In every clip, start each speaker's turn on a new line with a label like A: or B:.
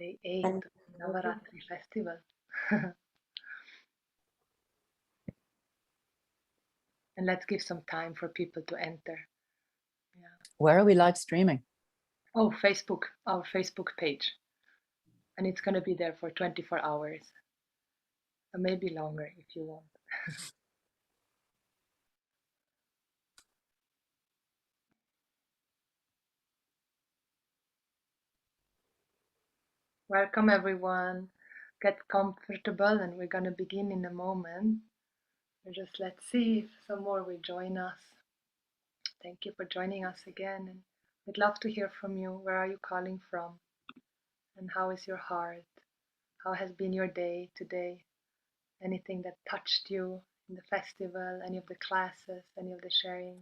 A: Day 8 Navaratri festival. And let's give some time for people to enter. Yeah.
B: Where are we live streaming?
A: Oh, Facebook, our Facebook page. And it's going to be there for 24 hours. Or maybe longer if you want. Welcome everyone. Get comfortable and we're going to begin in a moment. Just let's see if some more will join us. Thank you for joining us again. And we'd love to hear from you. Where are you calling from? And how is your heart? How has been your day today? Anything that touched you in the festival, any of the classes, any of the sharings?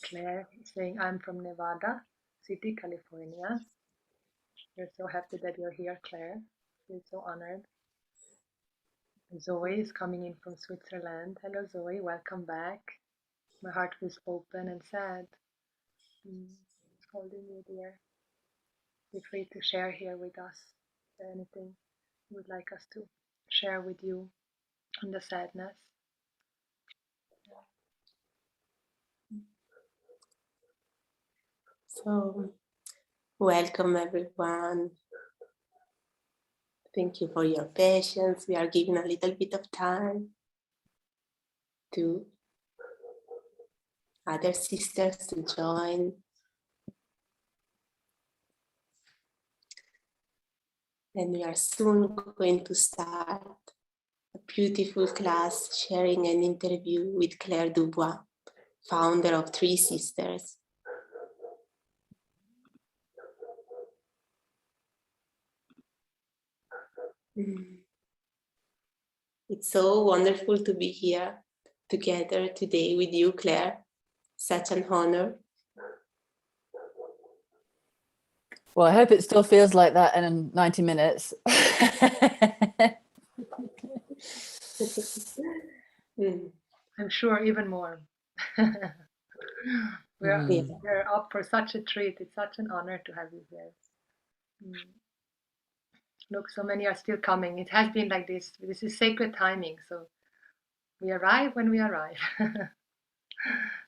A: Clare saying, I'm from Nevada City, California. We're so happy that you're here, Clare. We're so honored. Zoe is coming in from Switzerland. Hello, Zoe. Welcome back. My heart was open and sad. Holding you, dear. Be free to share here with us anything you would like us to share with you on the sadness.
C: So, welcome everyone. Thank you for your patience. We are giving a little bit of time to other sisters to join. And we are soon going to start a beautiful class sharing an interview with Clare Dubois, founder of TreeSisters. It's so wonderful to be here together today with you, Clare. Such an honor.
B: Well, I hope it still feels like that in 90 minutes.
A: I'm sure even more. We're up for such a treat. It's such an honor to have you here. Look, so many are still coming. It has been like this. This is sacred timing. So we arrive when we arrive. I'm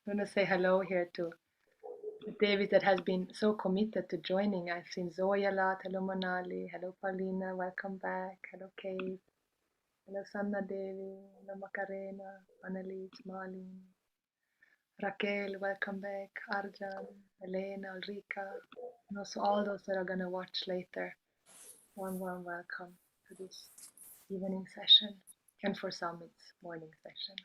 A: going to say hello here to David that has been so committed to joining. I've seen Zoe a lot. Hello, Monali. Hello, Paulina. Welcome back. Hello, Kate. Hello, Sanna Devi. Hello, Macarena. Annalise, Marlene. Raquel, welcome back. Arjan, Elena, Ulrika. And also all those that are going to watch later. Warm welcome to this evening session. And for some, it's morning session.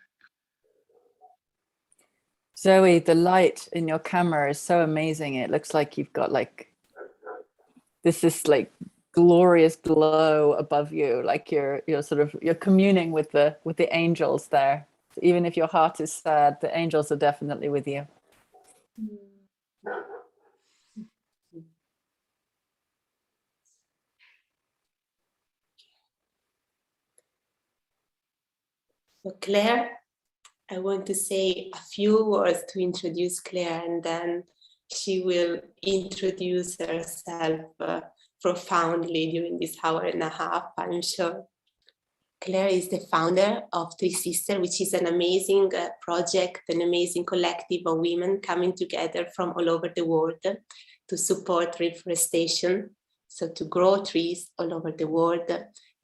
B: Zoe, the light in your camera is so amazing. It looks like you've got like this like glorious glow above you, like you're communing with the angels there. So even if your heart is sad, the angels are definitely with you.
C: So Clare, I want to say a few words to introduce Clare, and then she will introduce herself profoundly during this hour and a half, I'm sure. Clare is the founder of TreeSisters, which is an amazing project, an amazing collective of women coming together from all over the world to support reforestation, so to grow trees all over the world.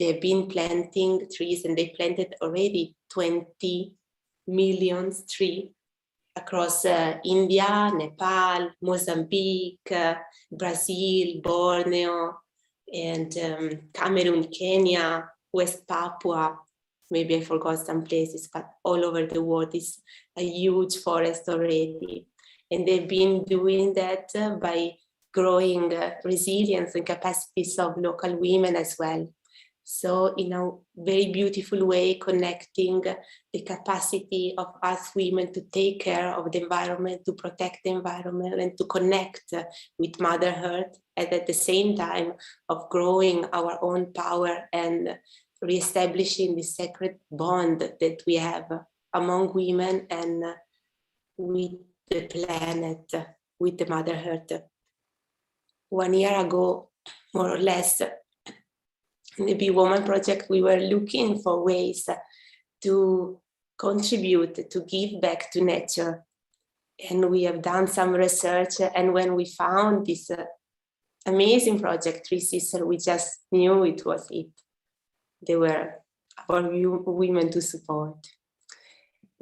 C: They've been planting trees, and they planted already 20 million trees across India, Nepal, Mozambique, Brazil, Borneo, and Cameroon, Kenya, West Papua. Maybe I forgot some places, but all over the world is a huge forest already. And they've been doing that by growing resilience and capacities of local women as well. So in a very beautiful way, connecting the capacity of us women to take care of the environment, to protect the environment, and to connect with Mother Earth, and at the same time of growing our own power and reestablishing the sacred bond that we have among women and with the planet, with the Mother Earth. 1 year ago, more or less, in the Be Woman project, we were looking for ways to contribute, to give back to nature. And we have done some research, and when we found this amazing project, TreeSisters, we just knew it was it. They were our women to support,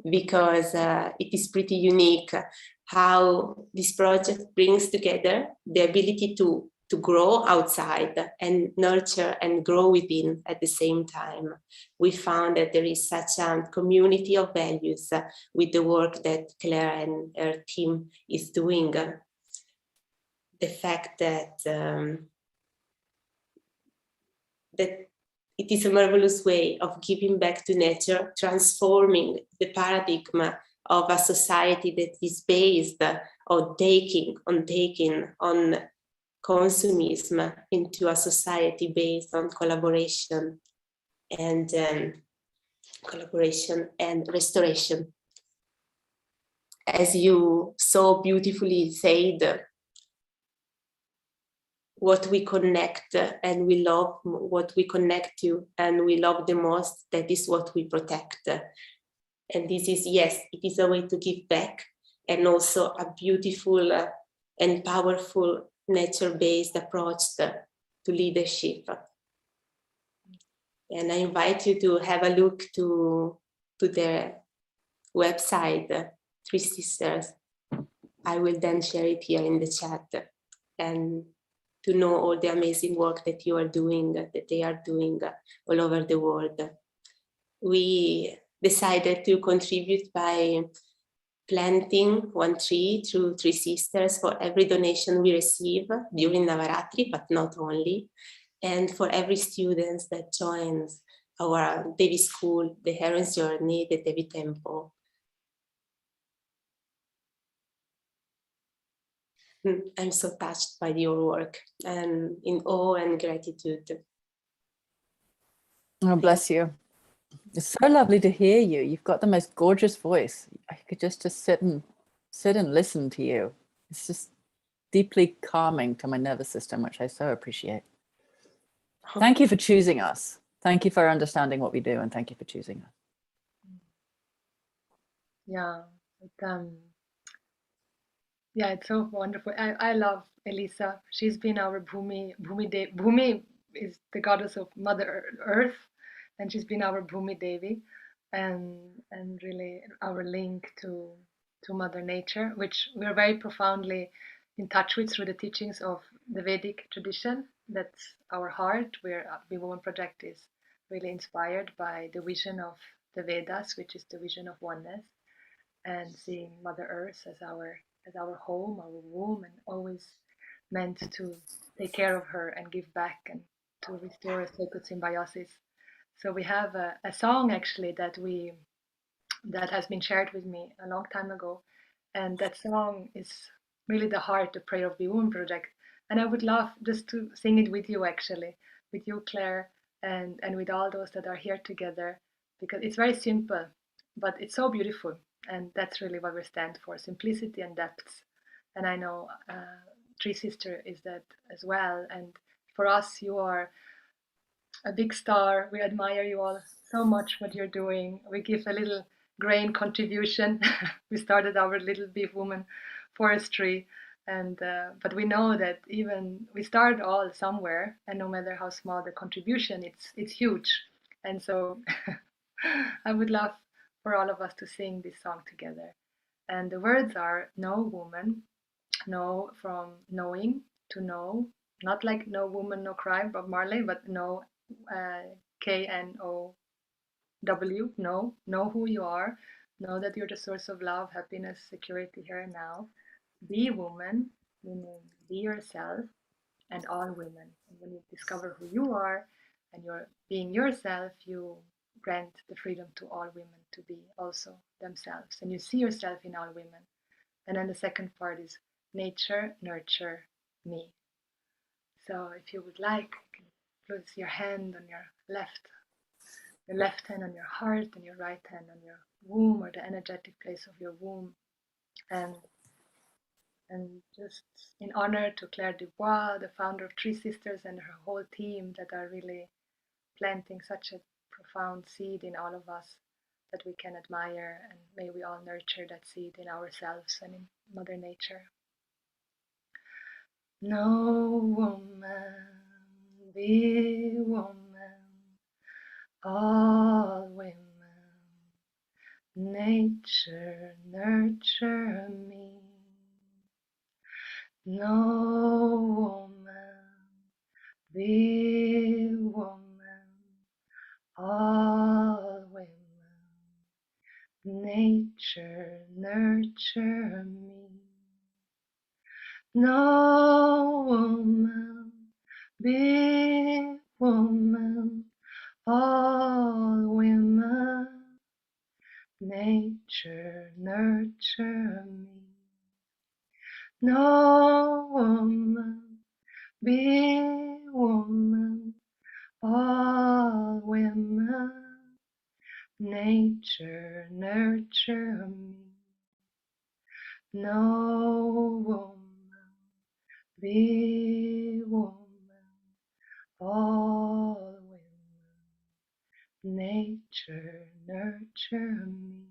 C: because it is pretty unique how this project brings together the ability to grow outside and nurture and grow within at the same time. We found that there is such a community of values with the work that Clare and her team is doing. The fact that that it is a marvelous way of giving back to nature, transforming the paradigm of a society that is based on taking, on consumism, into a society based on collaboration and restoration. As you so beautifully said, what we connect and we love, what we connect to and we love the most, that is what we protect. And this is, yes, it is a way to give back, and also a beautiful and powerful nature-based approach to leadership. And I invite you to have a look to their website, TreeSisters. I will then share it here in the chat, and to know all the amazing work that you are doing, that they are doing all over the world. We decided to contribute by planting 1 tree through TreeSisters for every donation we receive during Navaratri, but not only, and for every student that joins our Devi School, the Heron's Journey, the Devi Temple. I'm so touched by your work and in awe and gratitude.
B: Oh, bless you. It's so lovely to hear you. You've got the most gorgeous voice. I could just sit and listen to you. It's just deeply calming to my nervous system, which I so appreciate. Thank you for choosing us. Thank you for understanding what we do, and thank you for choosing us.
A: Yeah, yeah, it's so wonderful. I love Elisa. She's been our Bhumi. Bhumi is the goddess of Mother Earth, and she's been our Bhumi Devi, and really our link to Mother Nature, which we're very profoundly in touch with through the teachings of the Vedic tradition. That's our heart. Be Woman Project is really inspired by the vision of the Vedas, which is the vision of oneness, and seeing Mother Earth as our home, our womb, and always meant to take care of her and give back and to restore a sacred symbiosis. So we have a song actually that has been shared with me a long time ago, and that song is really the heart, the prayer of the Woman Project. And I would love just to sing it with you actually, with you, Clare, and with all those that are here together, because it's very simple, but it's so beautiful. And that's really what we stand for, simplicity and depth. And I know TreeSisters is that as well. And for us, you are a big star. We admire you all so much, what you're doing. We give a little grain contribution. We started our little Be Woman forestry. And but we know that even we start all somewhere, and no matter how small the contribution, it's huge. And so I would love for all of us to sing this song together. And the words are: no woman, no from knowing to know, not like no woman, no cry, Bob Marley, but no, KNOW, know who you are, know that you're the source of love, happiness, security here and now. Be woman, meaning be yourself, and all women. And when you discover who you are and you're being yourself, you grant the freedom to all women to be also themselves, and you see yourself in all women. And then the second part is nature, nurture, me. So if you would like, you can place your hand on your left hand on your heart and your right hand on your womb, or the energetic place of your womb, and just in honor to Clare Dubois, the founder of TreeSisters, and her whole team that are really planting such a profound seed in all of us that we can admire, and may we all nurture that seed in ourselves and in Mother Nature. No woman, be woman, all women, nature, nurture me. No woman, be woman, all women, nature, nurture me. No woman, be woman, all women, nature, nurture me. No woman, be woman, all women, nature, nurture me. No woman, be woman, all women, nature, nurture me.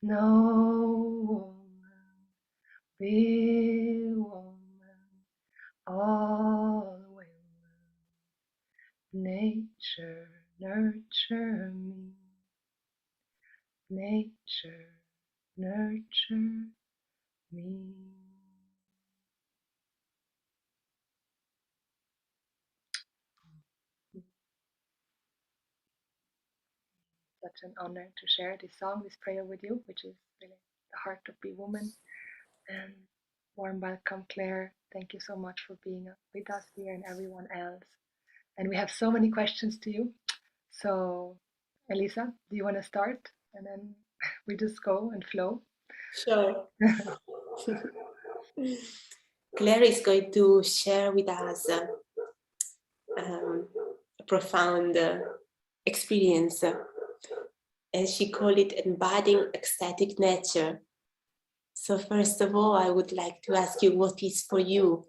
A: No woman, be woman, all women, nature, nurture me. Nature, nurture me. Such an honor to share this song, this prayer with you, which is really the heart of Be Woman. And warm welcome, Clare. Thank you so much for being with us here and everyone else. And we have so many questions to you. So, Elisa, do you want to start? And then we just go and flow.
C: Sure. Clare is going to share with us a profound experience, and she called it embodying ecstatic nature. So first of all, I would like to ask you, what is for you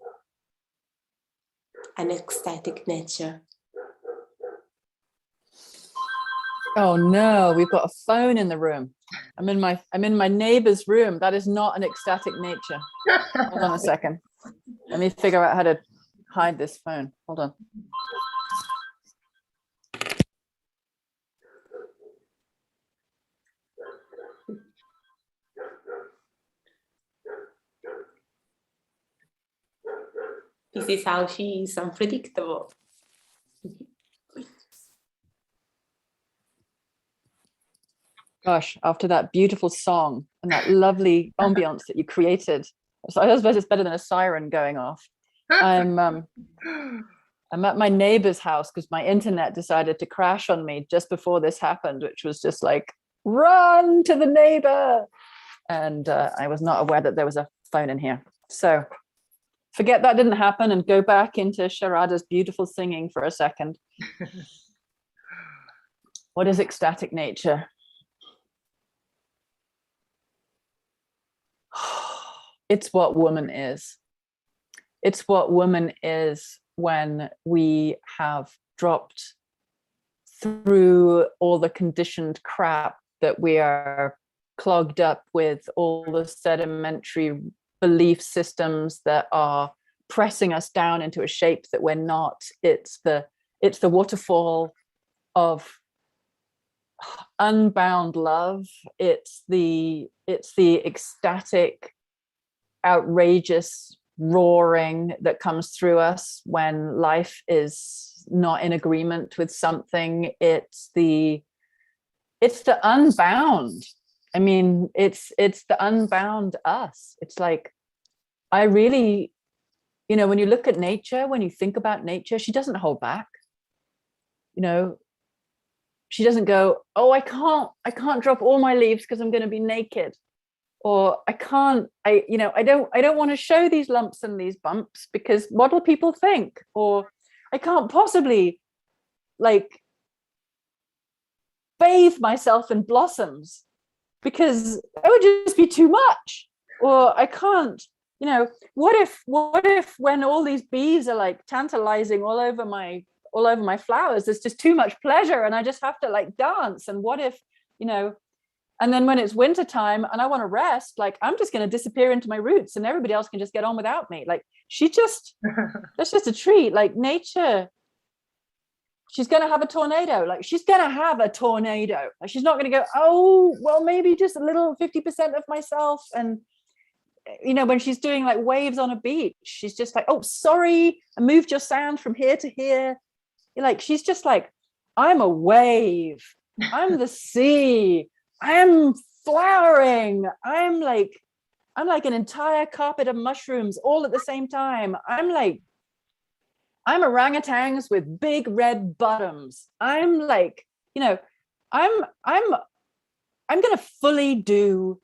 C: an ecstatic nature?
B: Oh no, we've got a phone in the room. I'm in my neighbor's room. That is not an ecstatic nature. Hold on a second. Let me figure out how to hide this phone. Hold on.
C: This is how she is unpredictable.
B: Gosh, after that beautiful song and that lovely ambience that you created, so I suppose it's better than a siren going off. I'm at my neighbor's house because my internet decided to crash on me just before this happened, which was just like, run to the neighbor. And I was not aware that there was a phone in here. So forget that didn't happen and go back into Sharada's beautiful singing for a second. What is ecstatic nature? It's what woman is. It's what woman is when we have dropped through all the conditioned crap that we are clogged up with, all the sedimentary belief systems that are pressing us down into a shape that we're not. It's the waterfall of unbound love. It's the ecstatic, outrageous roaring that comes through us when life is not in agreement with something. It's the unbound. I mean, it's the unbound us. It's like, I really, when you look at nature, when you think about nature, she doesn't hold back. you know, she doesn't go, oh, I can't drop all my leaves because I'm going to be naked. Or I don't want to show these lumps and these bumps because what will people think? Or I can't possibly like bathe myself in blossoms because it would just be too much. Or I can't, what if when all these bees are like tantalizing all over my flowers, there's just too much pleasure and I just have to like dance. And what if, and then when it's winter time and I want to rest, like I'm just going to disappear into my roots and everybody else can just get on without me. Like that's just a treat. Like nature, she's going to have a tornado. Like she's going to have a tornado. Like she's not going to go, oh, well, maybe just a little 50% of myself. And, when she's doing like waves on a beach, she's just like, oh, sorry, I moved your sand from here to here. Like, she's just like, I'm a wave. I'm the sea. I'm flowering. I'm like an entire carpet of mushrooms all at the same time. I'm orangutans with big red bottoms. I'm like, I'm going to fully do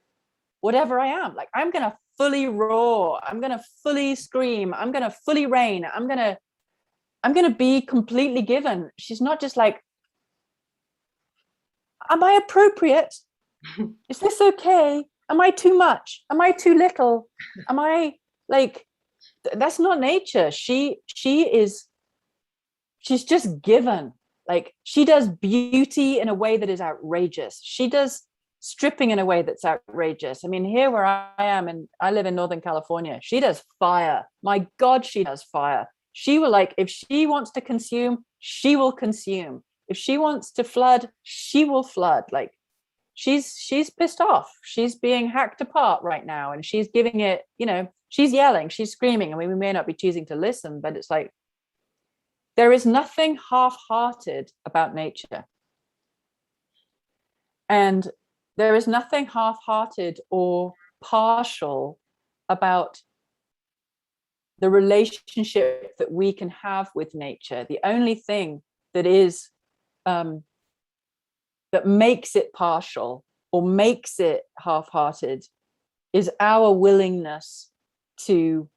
B: whatever I am. Like, I'm going to fully roar. I'm going to fully scream. I'm going to fully rain. I'm going to be completely given. She's not just like, am I appropriate? Is this okay? Am I too much? Am I too little? Am I like, that's not nature. She's just given. Like, she does beauty in a way that is outrageous. She does stripping in a way that's outrageous. I mean, here where I am, and I live in Northern California, she does fire. My God, she does fire. She will, like, if she wants to consume, she will consume. If she wants to flood, she will flood. Like, she's pissed off. She's being hacked apart right now, and she's giving it, she's yelling, she's screaming. I mean, we may not be choosing to listen, but it's like, there is nothing half-hearted about nature. And there is nothing half-hearted or partial about the relationship that we can have with nature. The only thing that is that makes it partial or makes it half-hearted is our willingness to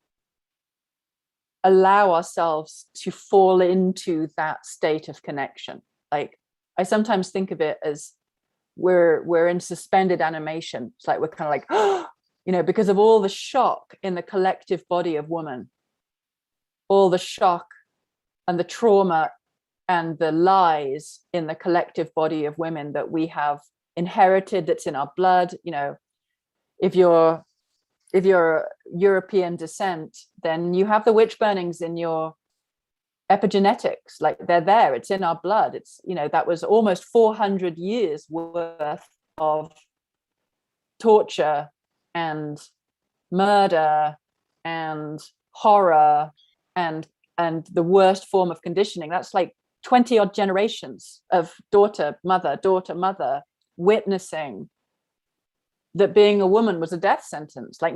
B: allow ourselves to fall into that state of connection. Like, I sometimes think of it as we're in suspended animation. It's like we're kind of like, because of all the shock in the collective body of woman, all the shock and the trauma and the lies in the collective body of women that we have inherited, that's in our blood. If you're European descent, then you have the witch burnings in your epigenetics. Like, they're there, it's in our blood. It's, that was almost 400 years worth of torture and murder and horror and the worst form of conditioning. That's like 20 odd generations of daughter, mother, witnessing that being a woman was a death sentence. Like,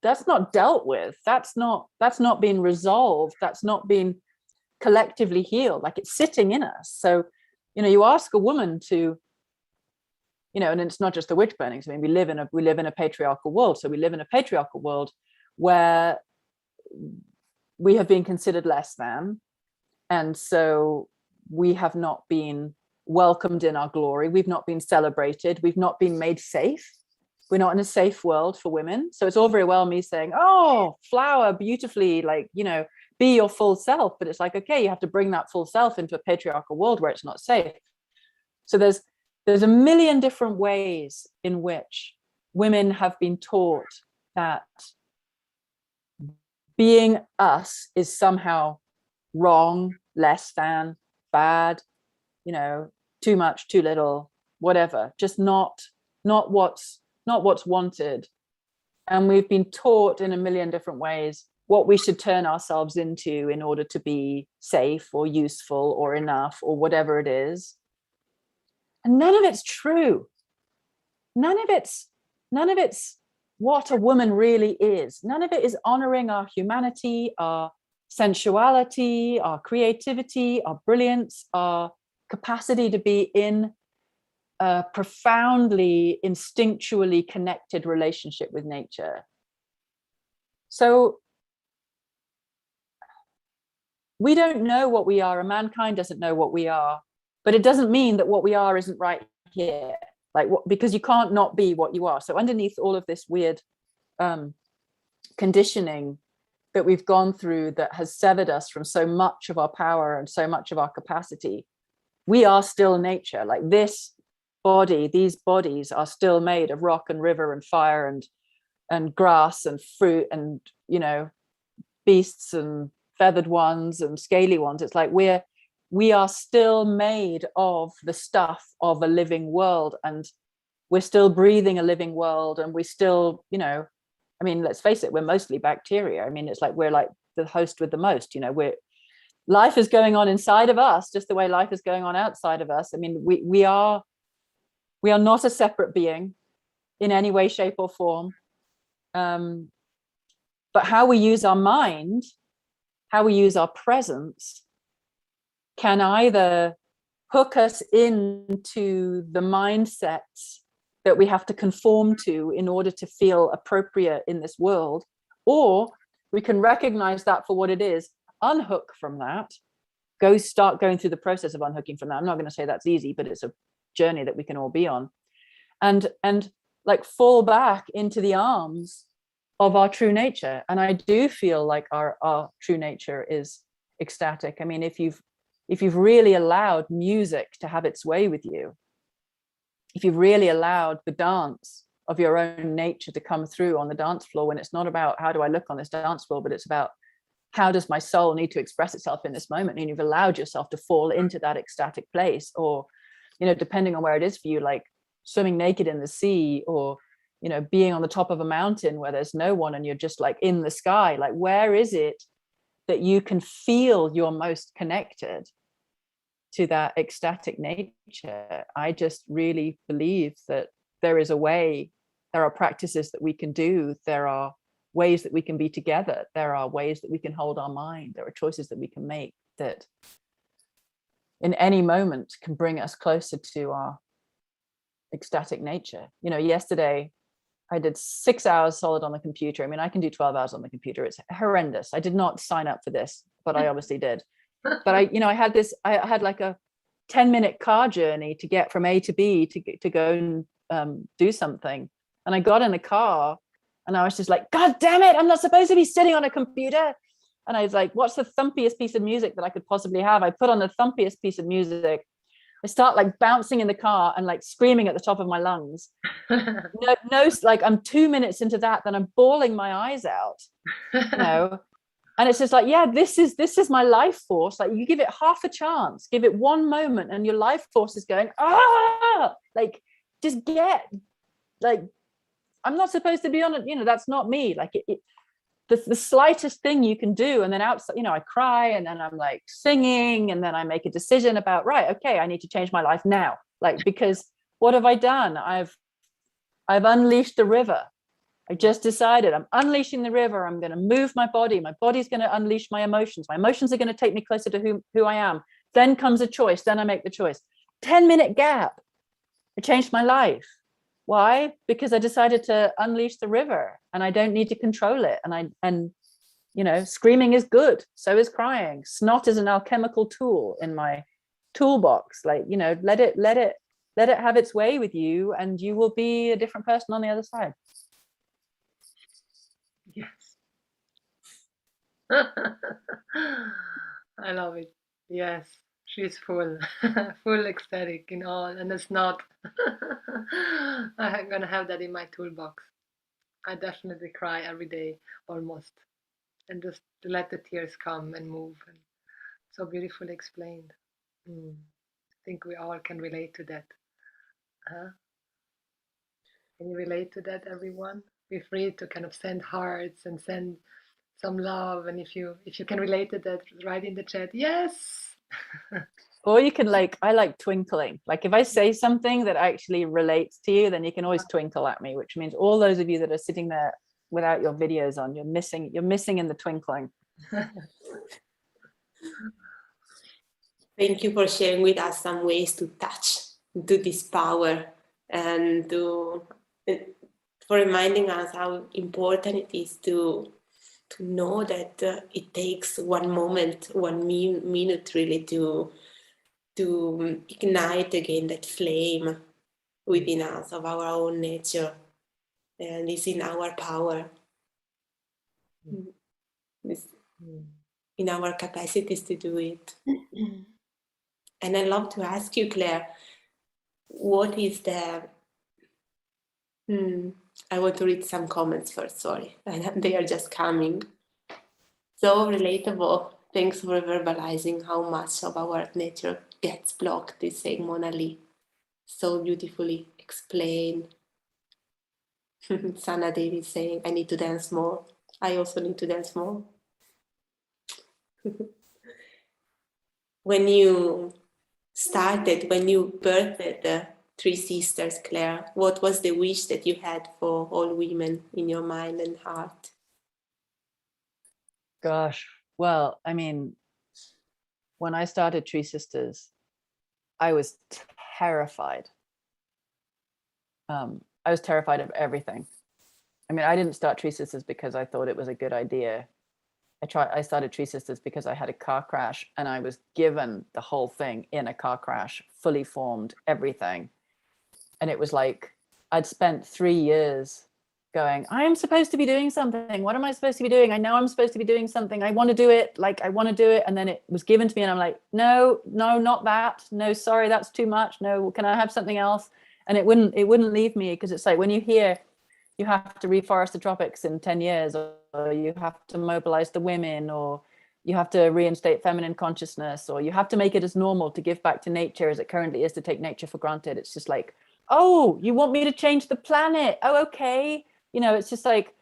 B: that's not dealt with. That's not being resolved. That's not being collectively healed. Like, it's sitting in us. So, you ask a woman to, and it's not just the witch burnings. I mean, we live in a patriarchal world. So we live in a patriarchal world where we have been considered less than. And so we have not been welcomed in our glory. We've not been celebrated. We've not been made safe. We're not in a safe world for women. So it's all very well me saying, oh, flower beautifully, like, be your full self. But it's like, okay, you have to bring that full self into a patriarchal world where it's not safe. So there's a million different ways in which women have been taught that being us is somehow wrong, less than, bad, too much, too little, whatever, just not what's wanted. And we've been taught in a million different ways what we should turn ourselves into in order to be safe or useful or enough or whatever it is. And none of it's true. None of it's what a woman really is. None of it is honoring our humanity, our sensuality, our creativity, our brilliance, our capacity to be in a profoundly instinctually connected relationship with nature. So we don't know what we are, and mankind doesn't know what we are, but it doesn't mean that what we are isn't right here. Like, because you can't not be what you are. So underneath all of this weird conditioning that we've gone through that has severed us from so much of our power and so much of our capacity, we are still nature. Like, this body, these bodies are still made of rock and river and fire and grass and fruit and, you know, beasts and feathered ones and scaly ones. It's like we are still made of the stuff of a living world, and we're still breathing a living world, and we still, you know, I mean, let's face it, we're mostly bacteria. I mean, it's like we're like the host with the most, you know, life is going on inside of us just the way life is going on outside of us. I mean, we are not a separate being in any way, shape or form. But how we use our mind, how we use our presence, can either hook us into the mindsets that we have to conform to in order to feel appropriate in this world, or we can recognize that for what it is, unhook from that, start going through the process of unhooking from that. I'm not going to say that's easy, but it's a journey that we can all be on, and like fall back into the arms of our true nature. And I do feel like our true nature is ecstatic. I mean, if you've really allowed music to have its way with you, if you've really allowed the dance of your own nature to come through on the dance floor, when it's not about how do I look on this dance floor, but it's about how does my soul need to express itself in this moment, and you've allowed yourself to fall into that ecstatic place, or, you know, depending on where it is for you, like swimming naked in the sea, or, you know, being on the top of a mountain where there's no one and you're just like in the sky, like where is it that you can feel you're most connected to that ecstatic nature? I just really believe that there is a way, there are practices that we can do, there are ways that we can be together, there are ways that we can hold our mind, there are choices that we can make that in any moment can bring us closer to our ecstatic nature. You know, yesterday I did 6 hours solid on the computer. I mean, I can do 12 hours on the computer. It's horrendous. I did not sign up for this, but I obviously did. But I had like a 10-minute car journey to get from A to B to go and do something. And I got in a car and I was just like, God damn it, I'm not supposed to be sitting on a computer. And I was like, what's the thumpiest piece of music that I could possibly have? I put on the thumpiest piece of music. I start like bouncing in the car and like screaming at the top of my lungs. No, like I'm 2 minutes into that, then I'm bawling my eyes out, you know. And it's just like, yeah, this is my life force. Like, you give it half a chance, give it one moment, and your life force is going, like, just get, like, I'm not supposed to be on it, you know, that's not me. Like, the slightest thing you can do, and then outside, you know, I cry, and then I'm like singing, and then I make a decision about, right, okay, I need to change my life now. Like, because what have I done? I've unleashed the river. I just decided I'm unleashing the river. I'm going to move my body. My body's going to unleash my emotions. My emotions are going to take me closer to who I am. Then comes a choice. Then I make the choice. 10-minute gap. I changed my life. Why? Because I decided to unleash the river, and I don't need to control it. And you know, screaming is good. So is crying. Snot is an alchemical tool in my toolbox. Like, you know, let it have its way with you, and you will be a different person on the other side.
A: Yes. I love it. Yes, she's full ecstatic in all, and it's not. I'm gonna have that in my toolbox. I definitely cry every day, almost, and just to let the tears come and move, and so beautifully explained. I think we all can relate to that. Huh? Can you relate to that, everyone? Be free to kind of send hearts and send some love, and if you can relate to that, write in the chat yes.
B: Or you can, like, I like twinkling. Like, if I say something that actually relates to you, then you can always twinkle at me, which means all those of you that are sitting there without your videos on, you're missing in the twinkling.
C: Thank you for sharing with us some ways to touch into this power, and for reminding us how important it is to know that it takes one moment, one minute really to ignite again that flame within us of our own nature, and it's in our power, it's in our capacities to do it. And I'd love to ask you, Claire, what is the I want to read some comments first, sorry. They are just coming. So relatable. Thanks for verbalizing how much of our nature gets blocked, is saying Mona Lee. So beautifully explained. Sana Devi saying, I need to dance more. I also need to dance more. When you birthed the TreeSisters, Claire, what was the wish that you had for all women in your mind and heart?
B: Gosh, well, I mean, when I started TreeSisters, I was terrified. I was terrified of everything. I mean, I didn't start TreeSisters because I thought it was a good idea. I started TreeSisters because I had a car crash, and I was given the whole thing in a car crash, fully formed, everything. And it was like, I'd spent 3 years going, I am supposed to be doing something. What am I supposed to be doing? I know I'm supposed to be doing something. I want to do it. Like, I want to do it. And then it was given to me, and I'm like, no, not that. No, sorry, that's too much. No, can I have something else? And it wouldn't leave me, because it's like, when you hear you have to reforest the tropics in 10 years, or you have to mobilize the women, or you have to reinstate feminine consciousness, or you have to make it as normal to give back to nature as it currently is to take nature for granted. It's just like, oh, you want me to change the planet? Oh, okay. You know, it's just like,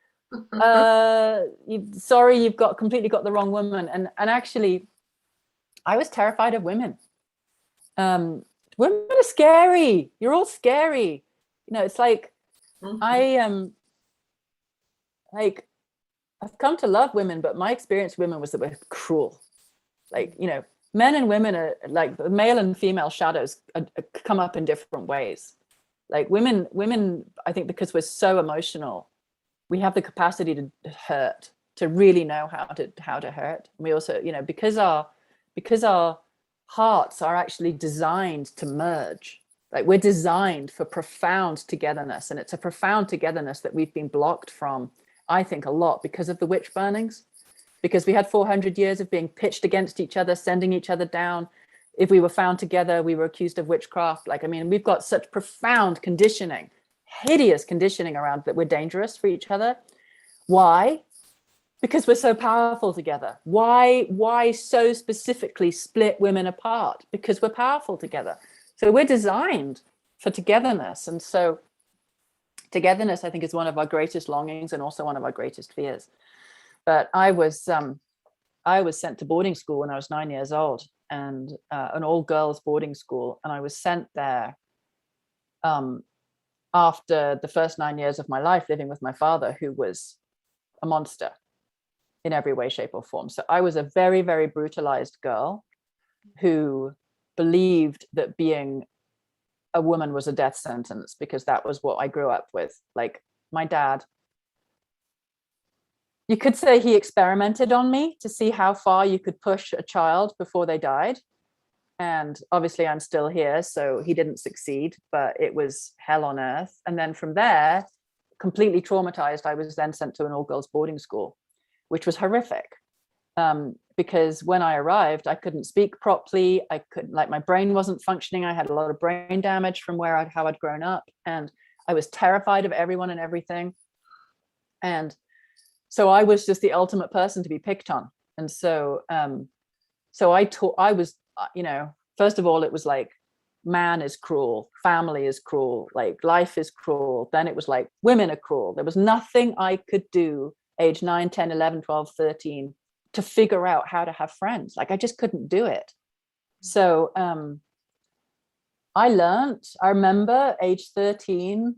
B: sorry, you've completely got the wrong woman. And actually, I was terrified of women. Women are scary. You're all scary. You know, it's like, I've come to love women, but my experience with women was that we're cruel. Like, you know, men and women are like, the male and female shadows come up in different ways. Like women, I think because we're so emotional, we have the capacity to hurt, to really know how to hurt. And we also, you know, because our hearts are actually designed to merge. Like, we're designed for profound togetherness, and it's a profound togetherness that we've been blocked from, I think, a lot because of the witch burnings, because we had 400 years of being pitched against each other, sending each other down. If we were found together, we were accused of witchcraft. Like, I mean, we've got such profound conditioning, hideous conditioning around that we're dangerous for each other. Why? Because we're so powerful together. Why so specifically split women apart? Because we're powerful together. So we're designed for togetherness. And so togetherness, I think, is one of our greatest longings and also one of our greatest fears. But I was sent to boarding school when I was 9 years old, and an all-girls boarding school. And I was sent there after the first 9 years of my life living with my father, who was a monster in every way, shape, or form. So I was a very, very brutalized girl who believed that being a woman was a death sentence, because that was what I grew up with. Like, my dad, you could say he experimented on me to see how far you could push a child before they died. And obviously I'm still here, so he didn't succeed, but it was hell on earth. And then from there, completely traumatized, I was then sent to an all-girls boarding school, which was horrific. Because when I arrived, I couldn't speak properly. I couldn't, like, my brain wasn't functioning. I had a lot of brain damage from how I'd grown up, and I was terrified of everyone and everything. And so I was just the ultimate person to be picked on. And so, I was, you know, first of all, it was like, man is cruel, family is cruel, like, life is cruel. Then it was like, women are cruel. There was nothing I could do age 9, 10, 11, 12, 13 to figure out how to have friends. Like, I just couldn't do it. So I remember age 13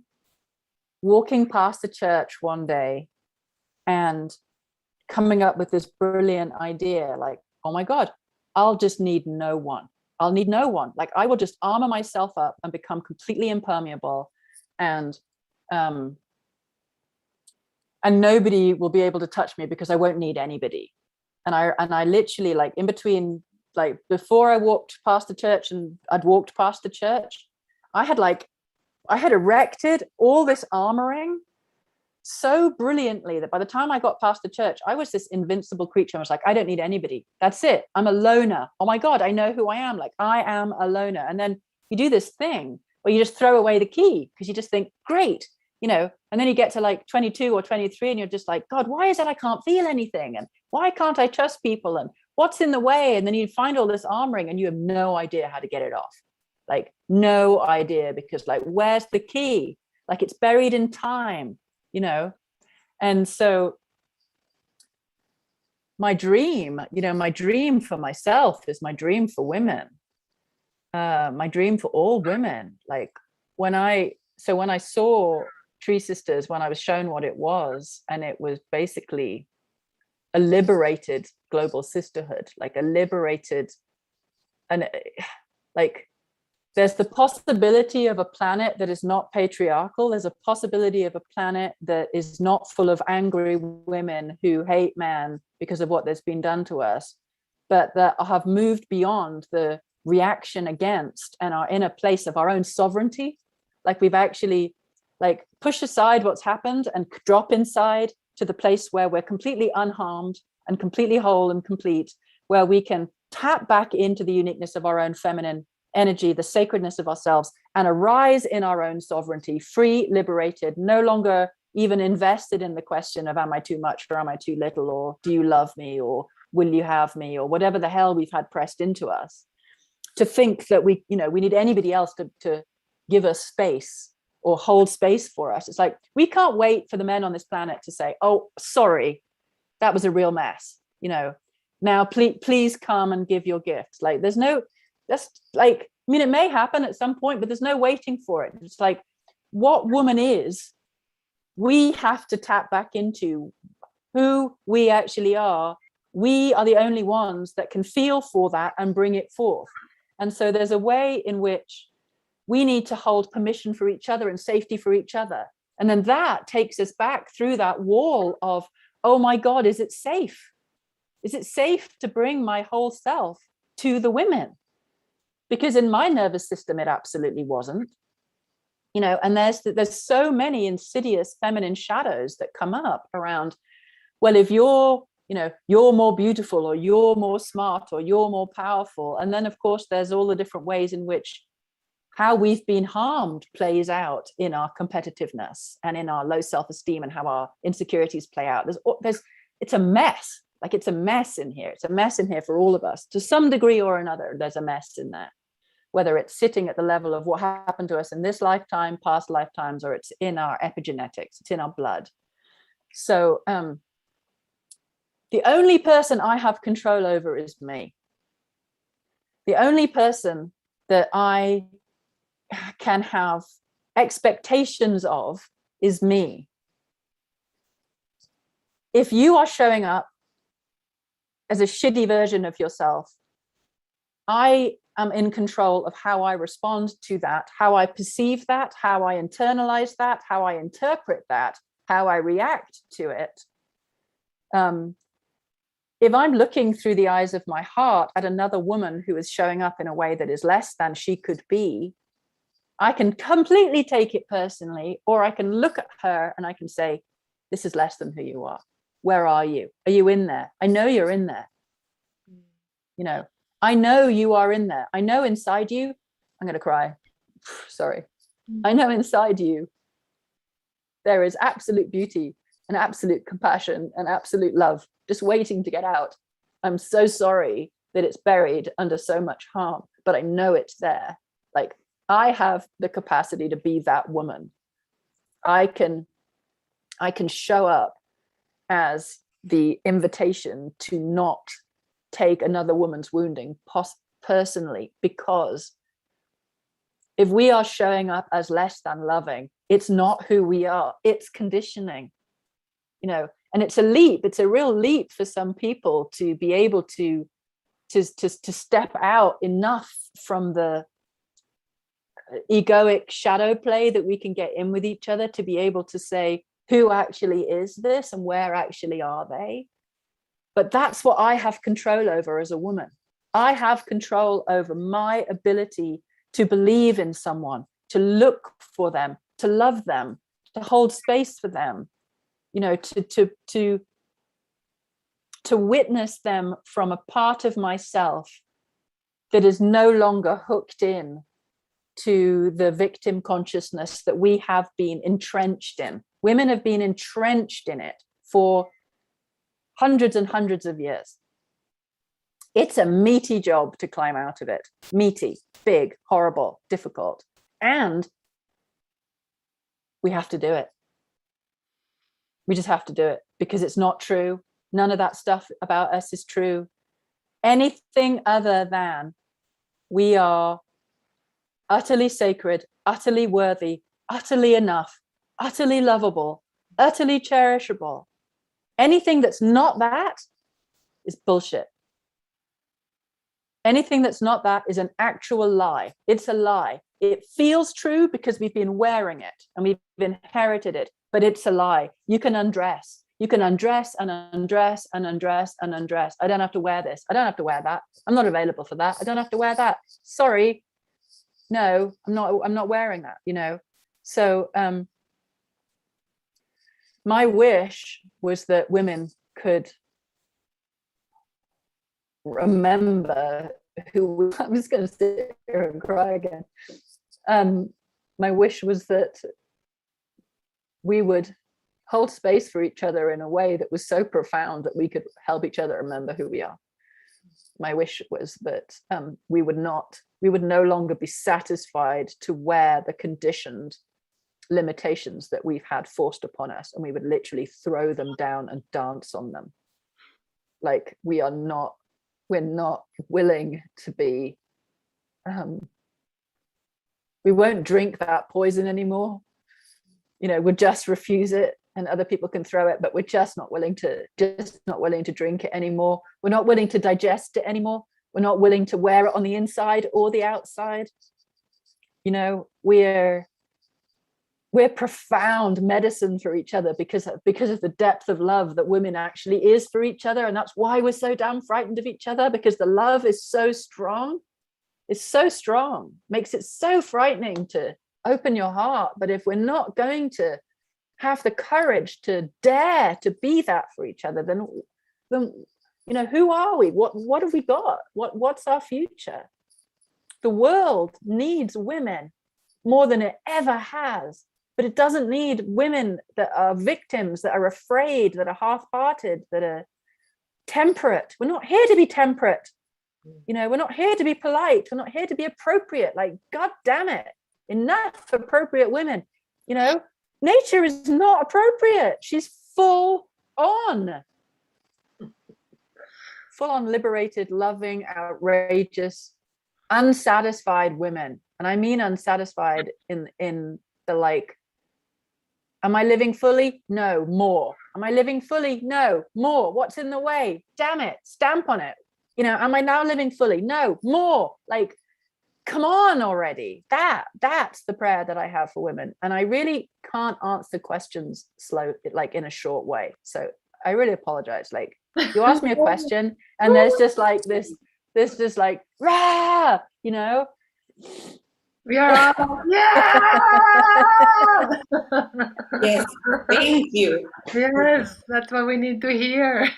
B: walking past the church one day, and coming up with this brilliant idea, like, oh my God, I'll just need no one. I'll need no one. Like, I will just armor myself up and become completely impermeable, and nobody will be able to touch me because I won't need anybody. And I literally, like, in between, like, before I walked past the church and I'd walked past the church, I had erected all this armoring so brilliantly that by the time I got past the church, I was this invincible creature. I was like, I don't need anybody. That's it. I'm a loner. Oh my God, I know who I am. Like, I am a loner. And then you do this thing where you just throw away the key because you just think, great, you know, and then you get to like 22 or 23 and you're just like, God, why is it I can't feel anything? And why can't I trust people? And what's in the way? And then you find all this armoring and you have no idea how to get it off. Like, no idea, because like, where's the key? Like, it's buried in time, you know? And so my dream for myself is my dream for women, my dream for all women. Like, when I saw TreeSisters, when I was shown what it was, and it was basically a liberated global sisterhood, like a liberated, and like, there's the possibility of a planet that is not patriarchal. There's a possibility of a planet that is not full of angry women who hate man because of what there's been done to us, but that have moved beyond the reaction against and are in a place of our own sovereignty. Like, we've actually, like, push aside what's happened and drop inside to the place where we're completely unharmed and completely whole and complete, where we can tap back into the uniqueness of our own feminine energy, the sacredness of ourselves, and arise in our own sovereignty, free, liberated, no longer even invested in the question of, am I too much or am I too little, or do you love me, or will you have me, or whatever the hell we've had pressed into us, to think that we need anybody else to give us space or hold space for us. It's like, we can't wait for the men on this planet to say, oh, sorry, that was a real mess, you know, now please come and give your gifts. Like, that's like, I mean, it may happen at some point, but there's no waiting for it. It's like, what woman is, we have to tap back into who we actually are. We are the only ones that can feel for that and bring it forth. And so there's a way in which we need to hold permission for each other and safety for each other. And then that takes us back through that wall of, oh my God, is it safe? Is it safe to bring my whole self to the women? Because in my nervous system, it absolutely wasn't, you know. And there's so many insidious feminine shadows that come up around, well, if you're more beautiful, or you're more smart, or you're more powerful. And then, of course, there's all the different ways in which how we've been harmed plays out in our competitiveness and in our low self-esteem, and how our insecurities play out. It's a mess. Like, it's a mess in here. It's a mess in here for all of us. To some degree or another, there's a mess in there, whether it's sitting at the level of what happened to us in this lifetime, past lifetimes, or it's in our epigenetics, it's in our blood. So the only person I have control over is me. The only person that I can have expectations of is me. If you are showing up as a shitty version of yourself, I am in control of how I respond to that, how I perceive that, how I internalize that, how I interpret that, how I react to it. If I'm looking through the eyes of my heart at another woman who is showing up in a way that is less than she could be, I can completely take it personally, or I can look at her and I can say, this is less than who you are. Where are you? Are you in there? I know you're in there. You know, I know you are in there. I know inside you, I'm going to cry. Sorry. I know inside you, there is absolute beauty and absolute compassion and absolute love just waiting to get out. I'm so sorry that it's buried under so much harm, but I know it's there. Like, I have the capacity to be that woman. I can show up as the invitation to not take another woman's wounding personally, because if we are showing up as less than loving, it's not who we are, it's conditioning, you know. And it's a leap. It's a real leap for some people to be able to step out enough from the egoic shadow play that we can get in with each other to be able to say, who actually is this and where actually are they? But that's what I have control over as a woman. I have control over my ability to believe in someone, to look for them, to love them, to hold space for them, you know, to witness them from a part of myself that is no longer hooked in to the victim consciousness that we have been entrenched in. Women have been entrenched in it for hundreds and hundreds of years. It's a meaty job to climb out of it. Meaty, big, horrible, difficult. And we have to do it. We just have to do it because it's not true. None of that stuff about us is true. Anything other than we are utterly sacred, utterly worthy, utterly enough, utterly lovable, utterly cherishable. Anything that's not that is bullshit. Anything that's not that is an actual lie. It's a lie. It feels true because we've been wearing it and we've inherited it, but it's a lie. You can undress. You can undress and undress and undress and undress. I don't have to wear this. I don't have to wear that. I'm not available for that. I don't have to wear that. Sorry. No, I'm not wearing that, you know. So my wish was that women could remember who I'm just going to sit here and cry again. My wish was that we would hold space for each other in a way that was so profound that we could help each other remember who we are. My wish was that we would no longer be satisfied to wear the conditioned limitations that we've had forced upon us, and we would literally throw them down and dance on them. Like we're not willing to be, we won't drink that poison anymore. You know, we'll just refuse it and other people can throw it, but we're just not willing to drink it anymore. We're not willing to digest it anymore. We're not willing to wear it on the inside or the outside. You know, we're profound medicine for each other because of the depth of love that women actually is for each other. And that's why we're so damn frightened of each other, because the love is so strong. It's so strong, makes it so frightening to open your heart. But if we're not going to have the courage to dare to be that for each other, then you know, who are we? What have we got? What's our future? The world needs women more than it ever has. But it doesn't need women that are victims, that are afraid, that are half-hearted, that are temperate. We're not here to be temperate. You know, we're not here to be polite. We're not here to be appropriate. Like, God damn it. Enough appropriate women. You know, nature is not appropriate. She's full on liberated, loving, outrageous, unsatisfied women. And I mean unsatisfied in the like, am I living fully? No, more. Am I living fully? No, more. What's in the way? Damn it, stamp on it. You know, am I now living fully? No, more. Like, come on already. That's the prayer that I have for women. And I really can't answer questions like in a short way. So I really apologize. Like, you ask me a question and there's just like this just like, rah, you know.
A: We are all, yeah.
C: Yes, thank you.
A: Yes, that's what we need to hear.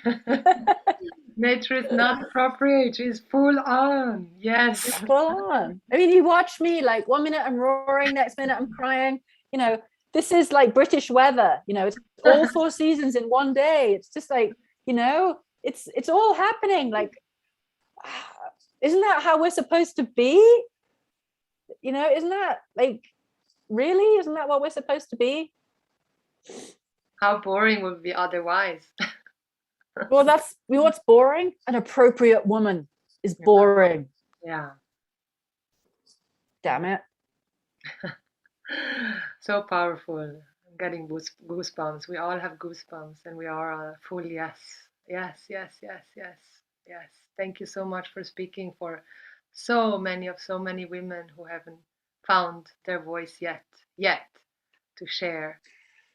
A: Nature is not appropriate. She's full on. Yes.
B: It's full on. I mean, you watch me, like 1 minute I'm roaring, next minute I'm crying. You know, this is like British weather. You know, it's all 4 seasons in one day. It's just like, you know, it's all happening. Like, isn't that how we're supposed to be? You know, isn't that like, really? Isn't that what we're supposed to be?
A: How boring would it be otherwise?
B: Well, that's, you know what's boring? An appropriate woman is boring.
A: Yeah.
B: Damn it.
A: So powerful. getting goosebumps. We all have goosebumps, and we are full yes, yes, yes, yes, yes, yes. Thank you so much for speaking for so many women who haven't found their voice yet to share.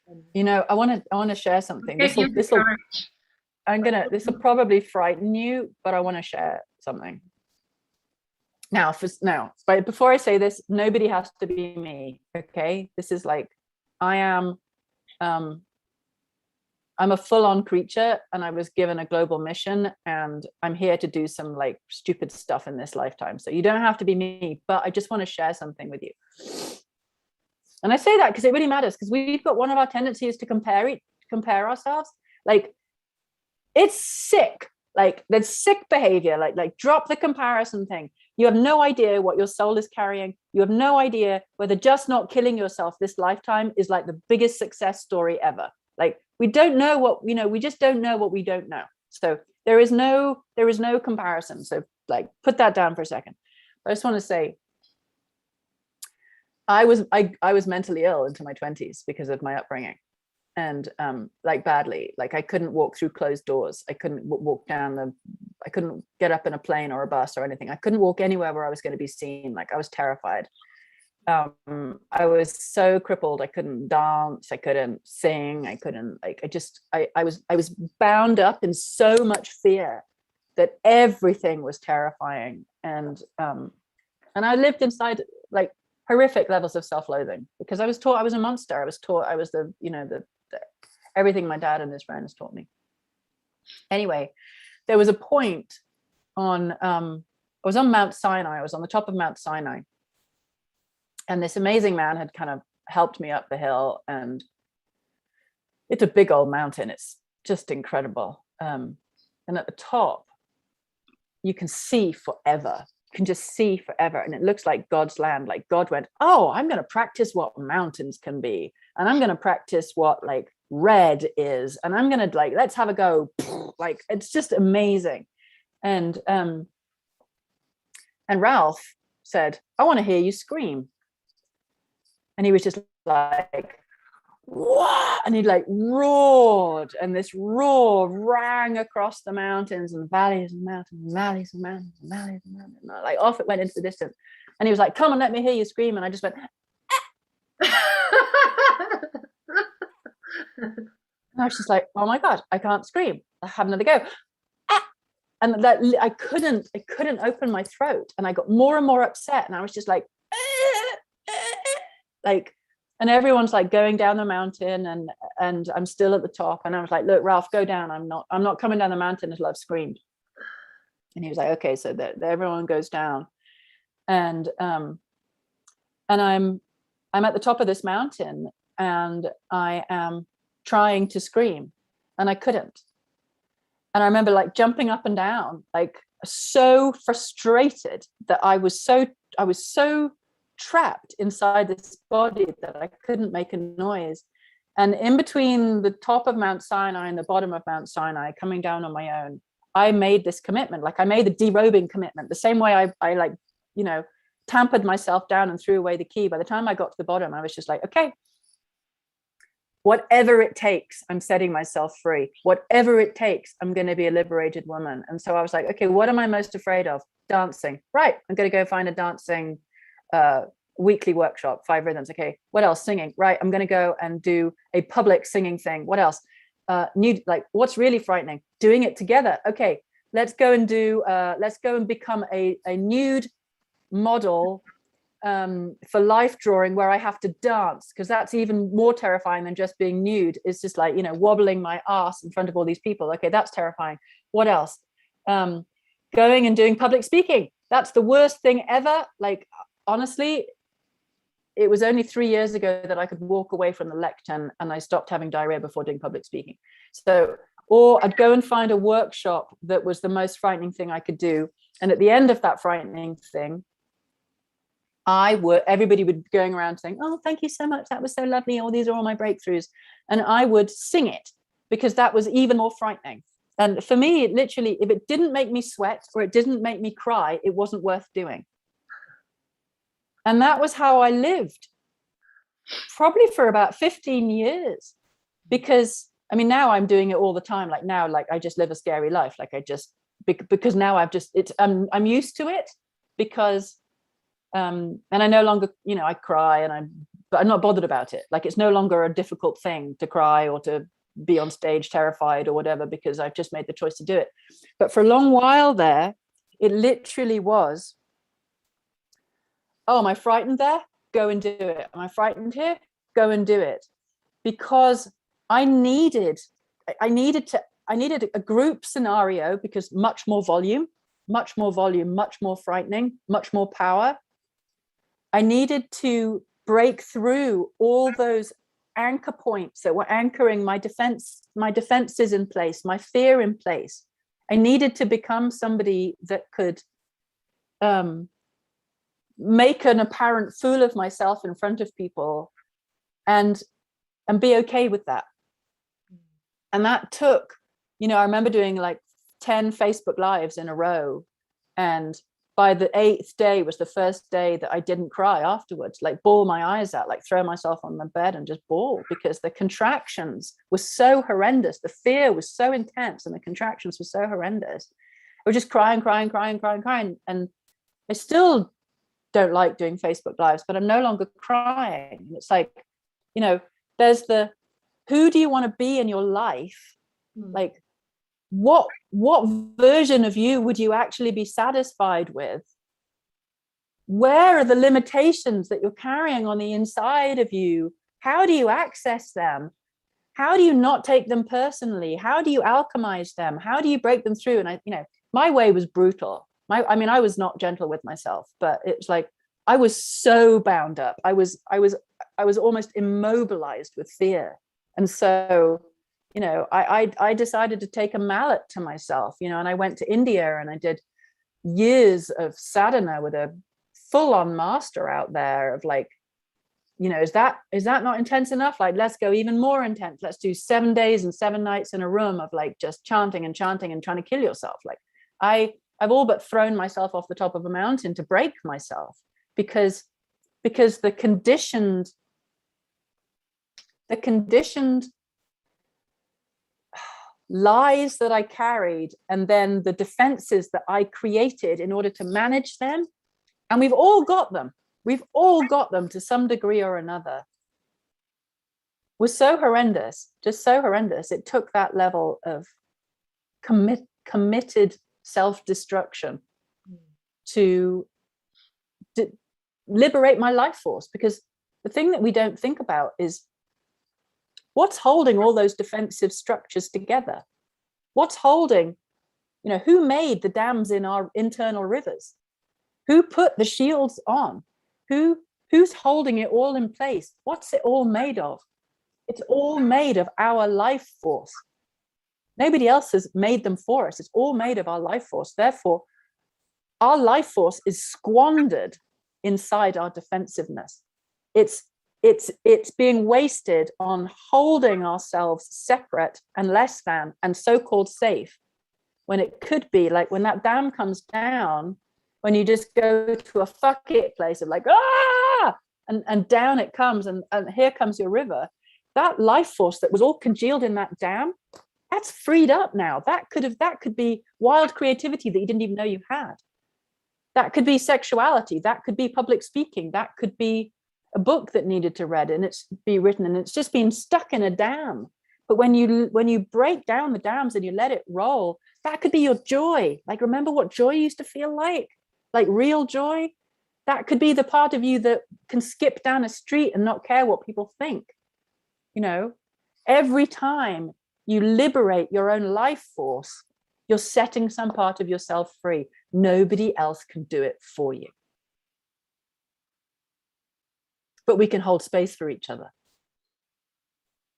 A: And
B: You know, I want to share something.
A: give you the courage.
B: This will probably frighten you, but I want to share something. Now, but before I say this, nobody has to be me. Okay, this is like, I am. I'm a full-on creature, and I was given a global mission, and I'm here to do some like stupid stuff in this lifetime. So you don't have to be me, but I just want to share something with you. And I say that because it really matters, because we've got one of our tendencies to compare ourselves. Like, it's sick. Like, there's sick behavior. Like drop the comparison thing. You have no idea what your soul is carrying. You have no idea whether just not killing yourself this lifetime is like the biggest success story ever. Like, we don't know what, you know, we just don't know what we don't know. So there is no comparison. So like, put that down for a second. I just want to say, I was mentally ill into my 20s because of my upbringing, and like badly. Like, I couldn't walk through closed doors. I couldn't walk down I couldn't get up in a plane or a bus or anything. I couldn't walk anywhere where I was going to be seen. Like, I was terrified. I was so crippled. I couldn't dance. I couldn't sing. I couldn't, like, I was bound up in so much fear that everything was terrifying. And I lived inside like horrific levels of self-loathing, because I was taught I was a monster. I was taught I was the everything my dad and his friends taught me. Anyway, there was a point on, I was on Mount Sinai. I was on the top of Mount Sinai. And this amazing man had kind of helped me up the hill, and it's a big old mountain. It's just incredible. And at the top, you can see forever. You can just see forever. And it looks like God's land. Like, God went, oh, I'm going to practice what mountains can be. And I'm going to practice what like red is. And I'm going to like, let's have a go. Like, it's just amazing. And Ralph said, I want to hear you scream. And he was just like, what? And he like roared, and this roar rang across the mountains and valleys and mountains and valleys and mountains and valleys and mountains. And like, off it went into the distance. And he was like, come on, let me hear you scream. And I just went, and I was just like, oh my God, I can't scream. I have another go. And that I couldn't open my throat. And I got more and more upset. And I was just like, and everyone's like going down the mountain, and I'm still at the top. And I was like, look, Ralph, go down. I'm not coming down the mountain until I've screamed. And he was like, okay. So that everyone goes down, and I'm at the top of this mountain, and I am trying to scream, and I couldn't. And I remember like jumping up and down, like so frustrated that I was so trapped inside this body that I couldn't make a noise. And in between the top of Mount Sinai and the bottom of Mount Sinai, coming down on my own, I made this commitment. Like, I made the derobing commitment, the same way I like, you know, tampered myself down and threw away the key. By the time I got to the bottom, I was just like, okay, whatever it takes, I'm setting myself free. Whatever it takes, I'm going to be a liberated woman. And so I was like, okay, what am I most afraid of? Dancing. Right. I'm going to go find a dancing weekly workshop, 5 rhythms. Okay, what else? Singing. Right, I'm going to go and do a public singing thing. What else? Like, what's really frightening? Doing it together. Okay, let's go and become a nude model for life drawing, where I have to dance, because that's even more terrifying than just being nude. It's just like, you know, wobbling my ass in front of all these people. Okay, that's terrifying. What else? Going and doing public speaking. That's the worst thing ever. Like, honestly, it was only 3 years ago that I could walk away from the lectern, and I stopped having diarrhea before doing public speaking. So, or I'd go and find a workshop that was the most frightening thing I could do. And at the end of that frightening thing, everybody would be going around saying, oh, thank you so much. That was so lovely. Oh, these are all my breakthroughs. And I would sing it, because that was even more frightening. And for me, literally, if it didn't make me sweat or it didn't make me cry, it wasn't worth doing. And that was how I lived. probably for about 15 years, because I mean, now I'm doing it all the time. Like now, like I just live a scary life. Like I just, because now I've just, I'm used to it, because and I no longer, you know, I cry but I'm not bothered about it. Like it's no longer a difficult thing to cry or to be on stage terrified or whatever, because I've just made the choice to do it. But for a long while there, it literally was, oh, am I frightened there? Go and do it. Am I frightened here? Go and do it. Because I needed a group scenario, because much more volume, much more frightening, much more power. I needed to break through all those anchor points that were anchoring my defenses in place, my fear in place. I needed to become somebody that could make an apparent fool of myself in front of people and be okay with that. And that took, you know, I remember doing like 10 Facebook Lives in a row. And by the 8th day was the first day that I didn't cry afterwards, like bawl my eyes out, like throw myself on the bed and just bawl, because the contractions were so horrendous. The fear was so intense and the contractions were so horrendous. I was just crying. And I still don't like doing Facebook Lives, but I'm no longer crying. It's like, you know, there's the, who do you want to be in your life? Like, what version of you would you actually be satisfied with? Where are the limitations that you're carrying on the inside of you? How do you access them? How do you not take them personally? How do you alchemize them? How do you break them through? And I, you know, my way was brutal. I mean, I was not gentle with myself, but it's like I was so bound up. I was almost immobilized with fear. And so, you know, I decided to take a mallet to myself, you know, and I went to India and I did years of sadhana with a full-on master out there of like, you know, is that not intense enough? Like, let's go even more intense. Let's do 7 days and 7 nights in a room of like just chanting and trying to kill yourself. Like I've all but thrown myself off the top of a mountain to break myself, because the conditioned lies that I carried, and then the defenses that I created in order to manage them, and we've all got them to some degree or another, was so horrendous, just so horrendous. It took that level of committed self-destruction to liberate my life force. Because the thing that we don't think about is what's holding all those defensive structures together. What's holding, you know, who made the dams in our internal rivers? Who put the shields on? Who's holding it all in place? What's it all made of? It's all made of our life force. Nobody else has made them for us. It's all made of our life force. Therefore, our life force is squandered inside our defensiveness. It's being wasted on holding ourselves separate and less than and so-called safe, when it could be like when that dam comes down, when you just go to a fuck it place of like, and down it comes, and here comes your river. That life force that was all congealed in that dam, that's freed up now. That could be wild creativity that you didn't even know you had. That could be sexuality. That could be public speaking. That could be a book that needed to read and it's be written, and it's just been stuck in a dam. But when you break down the dams and you let it roll, that could be your joy. Like, remember what joy used to feel like real joy. That could be the part of you that can skip down a street and not care what people think. You know, every time you liberate your own life force, you're setting some part of yourself free. Nobody else can do it for you. But we can hold space for each other.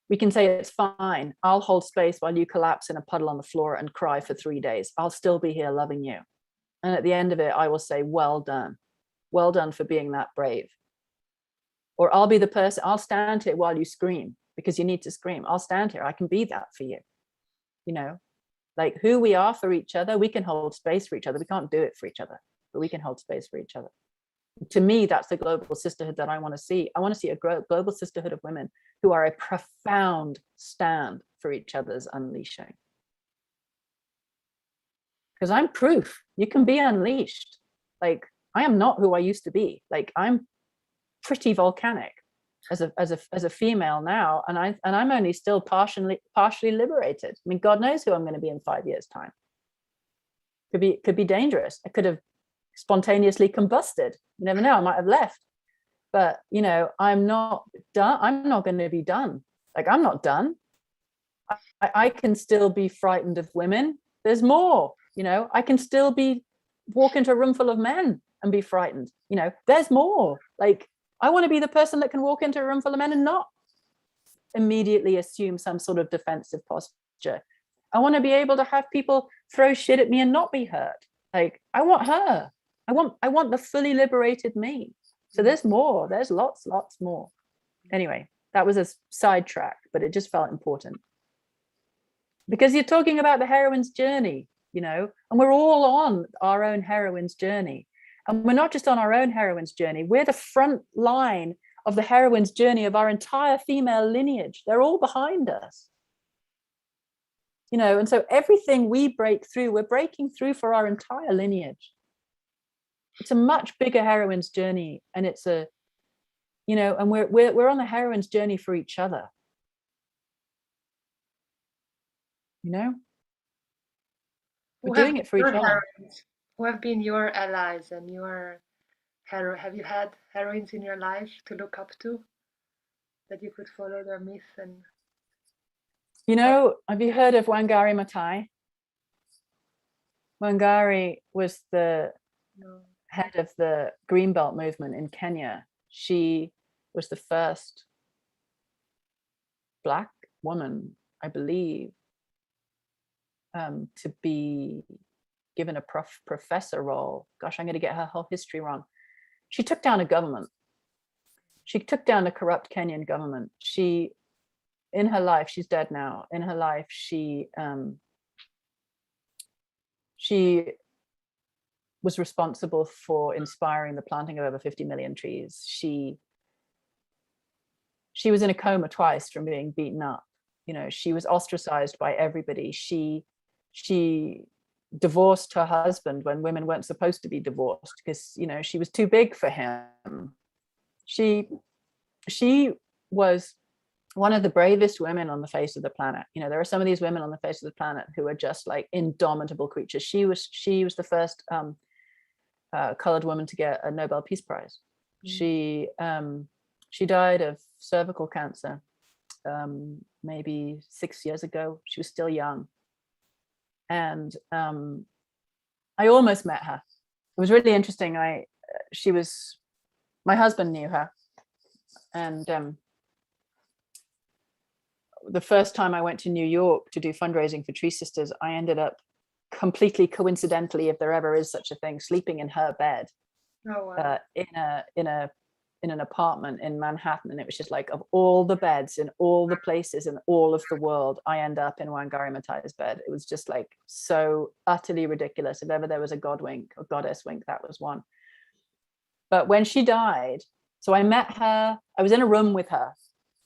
B: We can say, it's fine. I'll hold space while you collapse in a puddle on the floor and cry for 3 days. I'll still be here loving you. And at the end of it, I will say, well done. Well done for being that brave. Or I'll be the person, I'll stand here while you scream because you need to scream. I'll stand here. I can be that for you. You know, like who we are for each other, we can hold space for each other. We can't do it for each other, but we can hold space for each other. to me, that's the global sisterhood that I want to see. I want to see a global sisterhood of women who are a profound stand for each other's unleashing. Because I'm proof you can be unleashed. Like, I am not who I used to be. Like, I'm pretty volcanic as a female now, and I'm only still partially liberated. I mean, God knows who I'm going to be in 5 years' time. Could be dangerous. I could have spontaneously combusted. You never know. I might have left. But you know, I'm not done. I'm not going to be done. Like, I'm not done. I can still be frightened of women. There's more. You know, I can still walk into a room full of men and be frightened. You know, there's more. Like, I want to be the person that can walk into a room full of men and not immediately assume some sort of defensive posture. I want to be able to have people throw shit at me and not be hurt. Like, I want her. I want the fully liberated me. So there's more. There's lots more. Anyway, that was a sidetrack, but it just felt important. Because you're talking about the heroine's journey, you know, and we're all on our own heroine's journey. And we're not just on our own heroine's journey, we're the front line of the heroine's journey of our entire female lineage. They're all behind us. You know, and so everything we break through, we're breaking through for our entire lineage. It's a much bigger heroine's journey, and it's a, you know, and we're on the heroine's journey for each other. You know, we're doing it for each other.
A: Who have been your allies and your hero? Have you had heroines in your life to look up to, that you could follow their myth? And
B: you know, have you heard of Wangari Maathai? Wangari was the head of the Greenbelt movement in Kenya. She was the first Black woman, I believe, to be given a professor role. Gosh, I'm going to get her whole history wrong. She took down a government. She took down a corrupt Kenyan government. She, in her life, she's dead now. In her life, she was responsible for inspiring the planting of over 50 million trees. She was in a coma twice from being beaten up. You know, she was ostracized by everybody. She divorced her husband when women weren't supposed to be divorced because, you know, she was too big for him. She was one of the bravest women on the face of the planet. You know, there are some of these women on the face of the planet who are just like indomitable creatures. She was the first colored woman to get a Nobel Peace Prize. She died of cervical cancer maybe 6 years ago. She was still young. And I almost met her. It was really interesting. My husband knew her. And the first time I went to New York to do fundraising for TreeSisters, I ended up completely coincidentally, if there ever is such a thing, sleeping in her bed. Oh, wow. In an apartment in Manhattan. And it was just like, of all the beds in all the places in all of the world, I end up in Wangari Maathai's bed. It was just like so utterly ridiculous. If ever there was a god wink or goddess wink, that was one. But when she died, so I met her, I was in a room with her,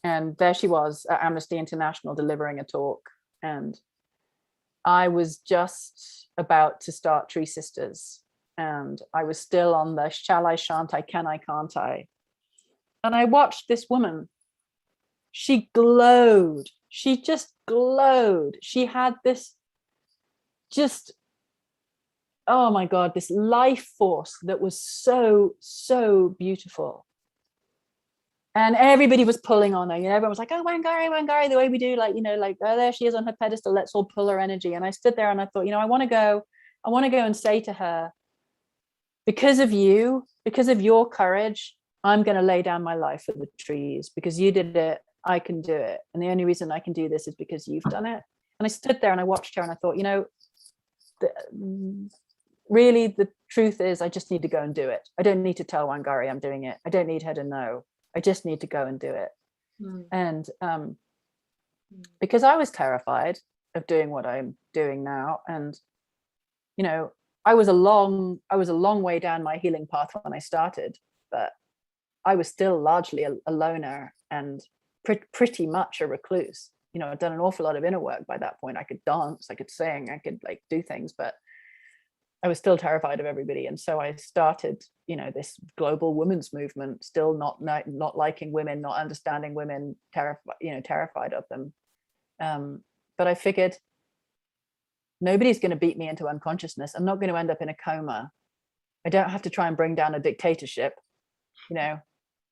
B: and there she was at Amnesty International delivering a talk. And I was just about to start TreeSisters, and I was still on the shall I, shan't I, can I, can't I. And I watched this woman. She glowed. She just glowed. She had this just, oh my God, this life force that was so, so beautiful. And everybody was pulling on her. You know, everyone was like, oh, Wangari, the way we do, like, you know, like, oh, there she is on her pedestal. Let's all pull her energy. And I stood there and I thought, you know, I want to go and say to her, because of you, because of your courage, I'm going to lay down my life for the trees. Because you did it, I can do it. And the only reason I can do this is because you've done it. And I stood there and I watched her and I thought, you know, really the truth is I just need to go and do it. I don't need to tell Wangari I'm doing it. I don't need her to know. I just need to go and do it. And because I was terrified of doing what I'm doing now. And, you know, I was a long way down my healing path when I started, but I was still largely a loner and pretty much a recluse. You know, I'd done an awful lot of inner work by that point. I could dance, I could sing, I could like do things, but I was still terrified of everybody. And so I started, you know, this global women's movement, still not liking women, not understanding women, terrified of them. But I figured nobody's going to beat me into unconsciousness. I'm not going to end up in a coma. I don't have to try and bring down a dictatorship. You know,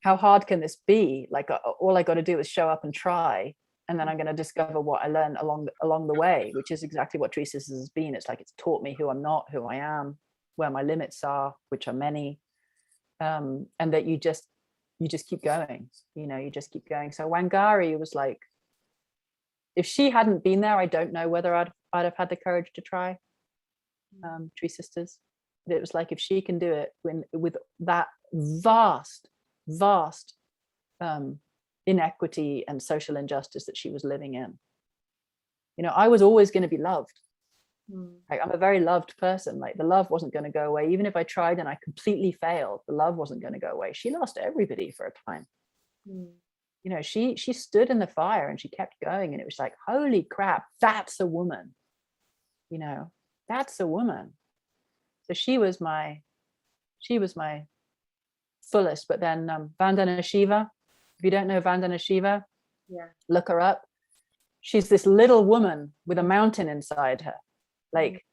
B: how hard can this be? Like all I got to do is show up and try. And then I'm going to discover what I learned along the way, which is exactly what TreeSisters has been. It's like it's taught me who I'm not, who I am, where my limits are, which are many, and that you just keep going. You know, you just keep going. So Wangari was like, if she hadn't been there, I don't know whether I'd have had the courage to try TreeSisters. It was like, if she can do it with that vast inequity and social injustice that she was living in. You know, I was always going to be loved. Like, I'm a very loved person. Like, the love wasn't going to go away. Even if I tried and I completely failed, the love wasn't going to go away. She lost everybody for a time. You know, she stood in the fire and she kept going, and it was like, holy crap, that's a woman. You know, that's a woman. So she was my fullest. But then Vandana Shiva, if you don't know Vandana Shiva, look her up. She's this little woman with a mountain inside her. Like,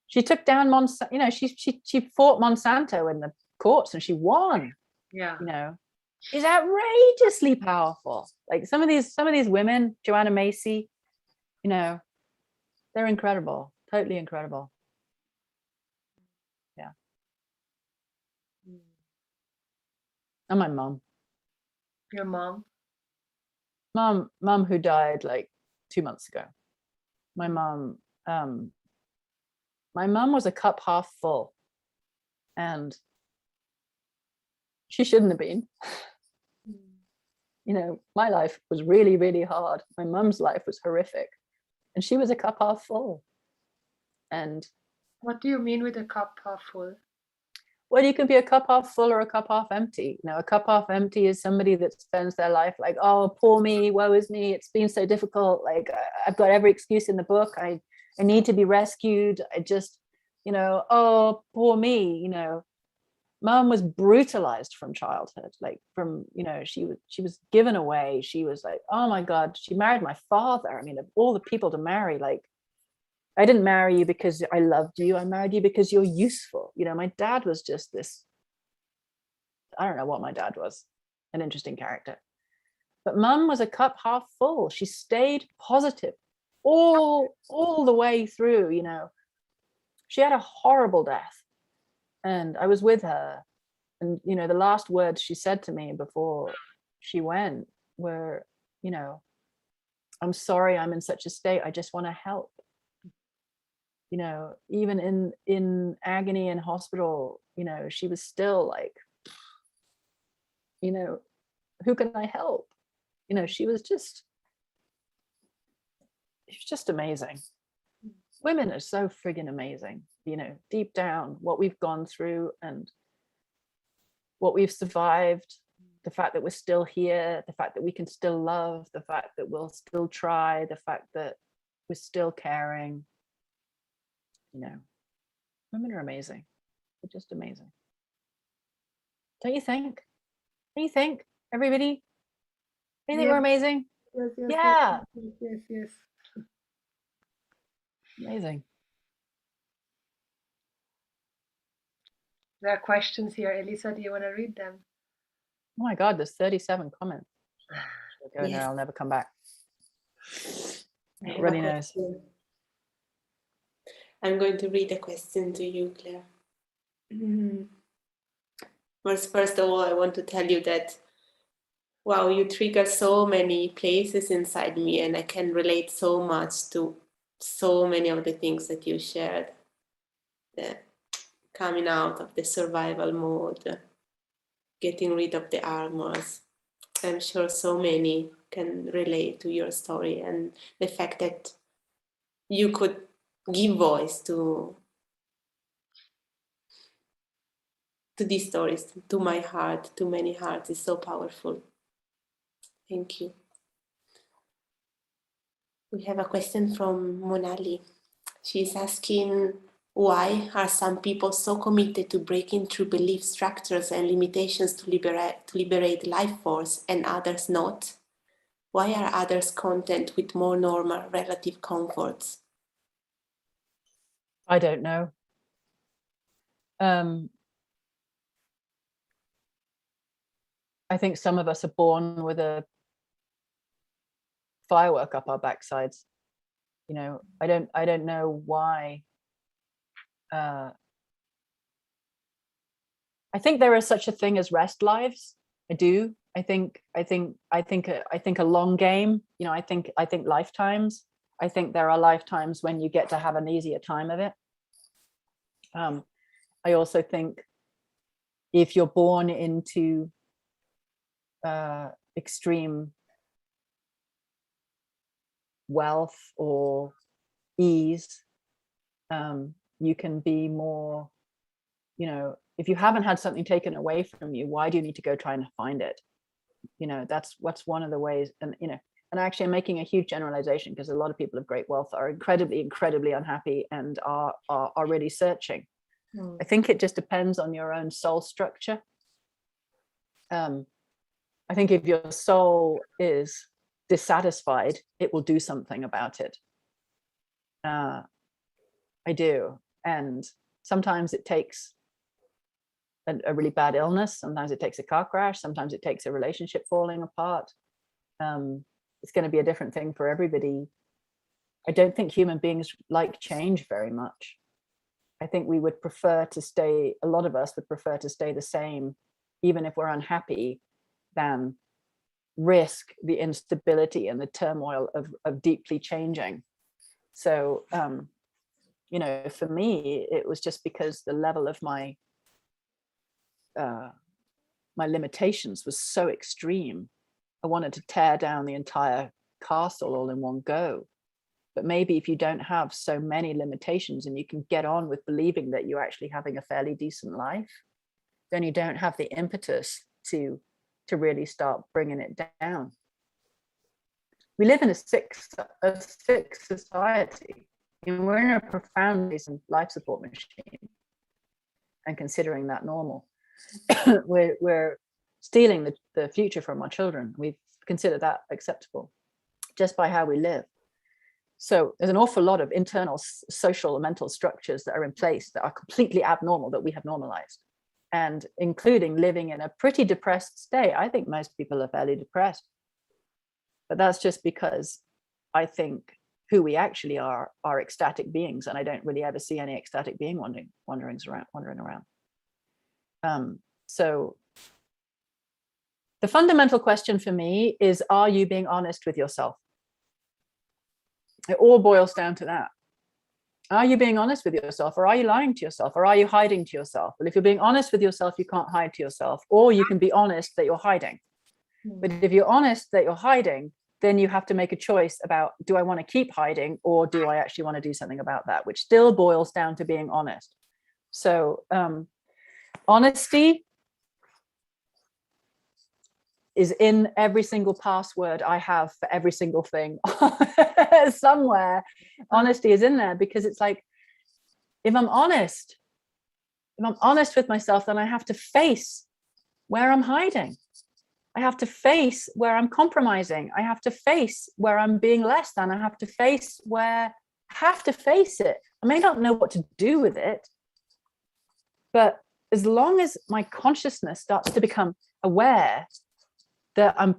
B: she took down Monsanto. You know, she fought Monsanto in the courts and she won. You know, she's outrageously powerful. Like some of these women, Joanna Macy, you know, they're incredible, totally incredible. Yeah. And my mom.
A: Your mom?
B: Mom who died like 2 months ago. My mom was a cup half full, and she shouldn't have been. You know, my life was really, really hard. My mum's life was horrific, and she was a cup half full. And
A: what do you mean with a cup half full?
B: Well, you can be a cup half full or a cup half empty. You know, a cup half empty is somebody that spends their life like, oh, poor me, woe is me, it's been so difficult. Like, I've got every excuse in the book. I need to be rescued. I just, you know, oh, poor me. You know, Mom was brutalized from childhood. Like, from, you know, she was given away. She was like, oh my God, she married my father. I mean, of all the people to marry, like, I didn't marry you because I loved you. I married you because you're useful. You know, my dad was just this, I don't know what my dad was, an interesting character. But Mum was a cup half full. She stayed positive all the way through, you know. She had a horrible death. And I was with her. And, you know, the last words she said to me before she went were, you know, I'm sorry I'm in such a state. I just want to help. You know, even in agony in hospital, you know, she was still like, you know, who can I help? You know, she was just amazing. Women are so friggin' amazing, you know, deep down, what we've gone through and what we've survived, the fact that we're still here, the fact that we can still love, the fact that we'll still try, the fact that we're still caring. You know, women are amazing. They're just amazing. Don't you think? Don't you think, everybody? Do you think we're amazing?
A: Yes,
B: Yeah.
A: Yes.
B: Amazing.
A: There are questions here. Elisa, do you want to read them?
B: Oh my God, there's 37 comments. I'll go
C: Yes.
B: now, I'll never come back.
C: I have
B: Everybody
C: a
B: knows.
C: question. I'm going to read a question to you, Claire. First of all, I want to tell you that, wow, you trigger so many places inside me, and I can relate so much to so many of the things that you shared. The coming out of the survival mode, getting rid of the armors. I'm sure so many can relate to your story, and the fact that you could give voice to to these stories, to my heart, to many hearts. It's so powerful. Thank you. We have a question from Monali. She's asking, why are some people so committed to breaking through belief structures and limitations to liberate life force and others not? Why are others content with more normal relative comforts?
B: I don't know. I think some of us are born with a firework up our backsides. You know, I don't know why. I think there is such a thing as rest lives. I do. I think a long game. You know, I think lifetimes. I think there are lifetimes when you get to have an easier time of it. I also think if you're born into extreme wealth or ease, you can be more, you know, if you haven't had something taken away from you, why do you need to go try and find it? You know, that's one of the ways. And, you know, and actually I'm making a huge generalization, because a lot of people of great wealth are incredibly unhappy and are really searching. I think it just depends on your own soul structure. I think if your soul is dissatisfied, it will do something about it. I do. And sometimes it takes a really bad illness. Sometimes it takes a car crash. Sometimes it takes a relationship falling apart. It's going to be a different thing for everybody. I don't think human beings like change very much. I think we would prefer to stay, a lot of us would prefer to stay the same, even if we're unhappy, than risk the instability and the turmoil of deeply changing. So, you know, for me, it was just because the level of my limitations was so extreme. I wanted to tear down the entire castle all in one go. But maybe if you don't have so many limitations and you can get on with believing that you're actually having a fairly decent life, then you don't have the impetus to really start bringing it down. We live in a sick society. You know, we're in a profound life support machine, and considering that normal, we're stealing the future from our children. We consider that acceptable just by how we live. So there's an awful lot of internal social and mental structures that are in place that are completely abnormal that we have normalized, and including living in a pretty depressed state. I think most people are fairly depressed, but that's just because I think who we actually are ecstatic beings, and I don't really ever see any ecstatic being wandering around. So the fundamental question for me is, are you being honest with yourself? It all boils down to that. Are you being honest with yourself, or are you lying to yourself, or are you hiding to yourself? Well, if you're being honest with yourself, you can't hide to yourself, or you can be honest that you're hiding. But if you're honest that you're hiding, then you have to make a choice about, do I want to keep hiding, or do I actually want to do something about that, which still boils down to being honest. So honesty is in every single password I have for every single thing. Somewhere honesty is in there, because it's like, if I'm honest with myself, then I have to face where I'm hiding. I have to face where I'm compromising. I have to face where I'm being less than. I have to face it. I may not know what to do with it, but as long as my consciousness starts to become aware that I'm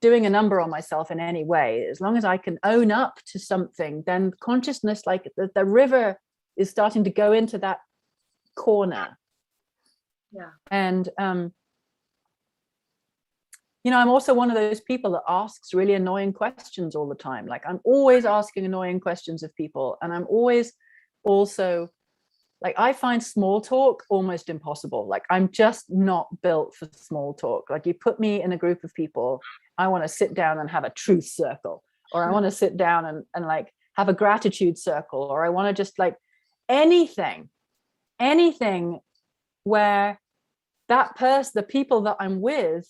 B: doing a number on myself in any way, as long as I can own up to something, then consciousness, like the river is starting to go into that corner.
A: Yeah.
B: And you know, I'm also one of those people that asks really annoying questions all the time. Like, I'm always asking annoying questions of people, and I'm always also, like, I find small talk almost impossible. Like, I'm just not built for small talk. Like, you put me in a group of people, I want to sit down and have a truth circle, or I want to sit down and like have a gratitude circle, or I want to just like anything where that person, the people that I'm with,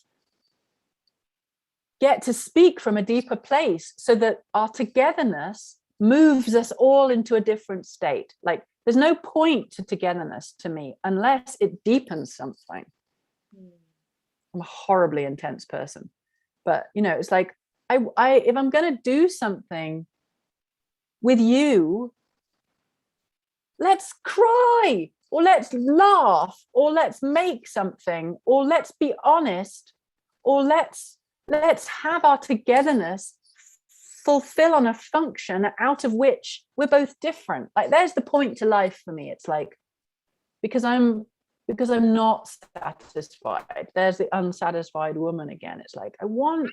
B: get to speak from a deeper place, so that our togetherness moves us all into a different state. Like, there's no point to togetherness to me unless it deepens something. I'm a horribly intense person, but you know, it's like, I if I'm going to do something with you, let's cry, or let's laugh, or let's make something, or let's be honest, or let's have our togetherness fulfill on a function out of which we're both different. Like, there's the point to life for me. It's like, because I'm not satisfied, there's the unsatisfied woman again. It's like, I want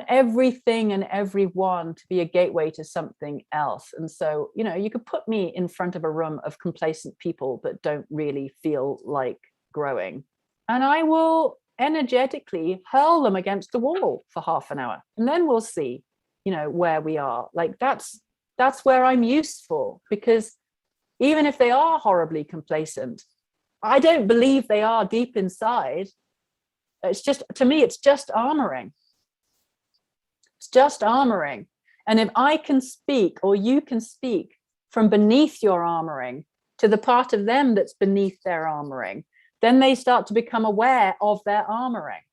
B: everything and everyone to be a gateway to something else. And so, you know, you could put me in front of a room of complacent people that don't really feel like growing, and I will energetically hurl them against the wall for half an hour, and then we'll see, you know, where we are. Like, that's where I'm useful, because even if they are horribly complacent, I don't believe they are deep inside. It's just, to me, it's just armoring. It's just armoring. And if I can speak, or you can speak from beneath your armoring to the part of them that's beneath their armoring, then they start to become aware of their armoring.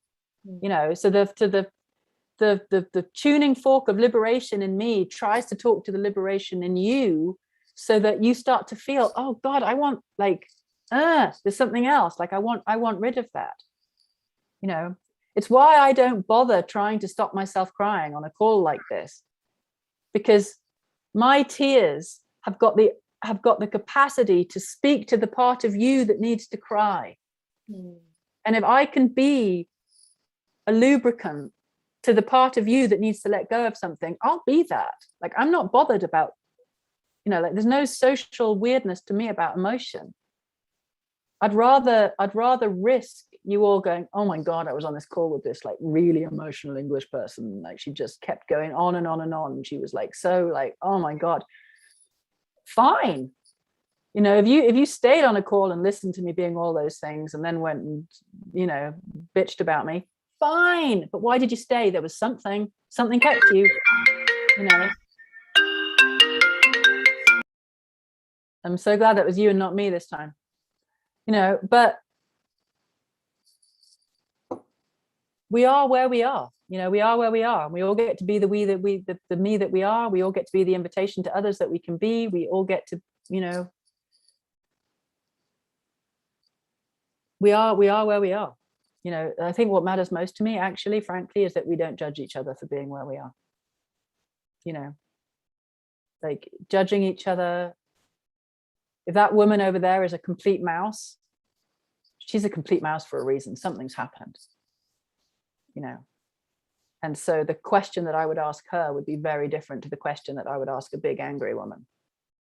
B: You know, so the tuning fork of liberation in me tries to talk to the liberation in you, so that you start to feel, oh God, I want, like, there's something else. Like, I want rid of that. You know, it's why I don't bother trying to stop myself crying on a call like this, because my tears have got the capacity to speak to the part of you that needs to cry. And if I can be a lubricant to the part of you that needs to let go of something, I'll be that. Like, I'm not bothered about, you know, like, there's no social weirdness to me about emotion. I'd rather risk you all going, oh my God, I was on this call with this like really emotional English person. Like, she just kept going on and on and on. And she was like, so like, oh my God, fine. You know, if you stayed on a call and listened to me being all those things and then went and, you know, bitched about me, fine. But why did you stay? There was something kept you, you know. I'm so glad that was you and not me this time, you know. But we are where we are, you know. We are where we are, and we all get to be the me that we are. We all get to be the invitation to others that we can be. We all get to, you know, we are where we are. You know, I think what matters most to me, actually, frankly, is that we don't judge each other for being where we are. You know, like, judging each other. If that woman over there is a complete mouse, she's a complete mouse for a reason. Something's happened, you know. And so the question that I would ask her would be very different to the question that I would ask a big angry woman.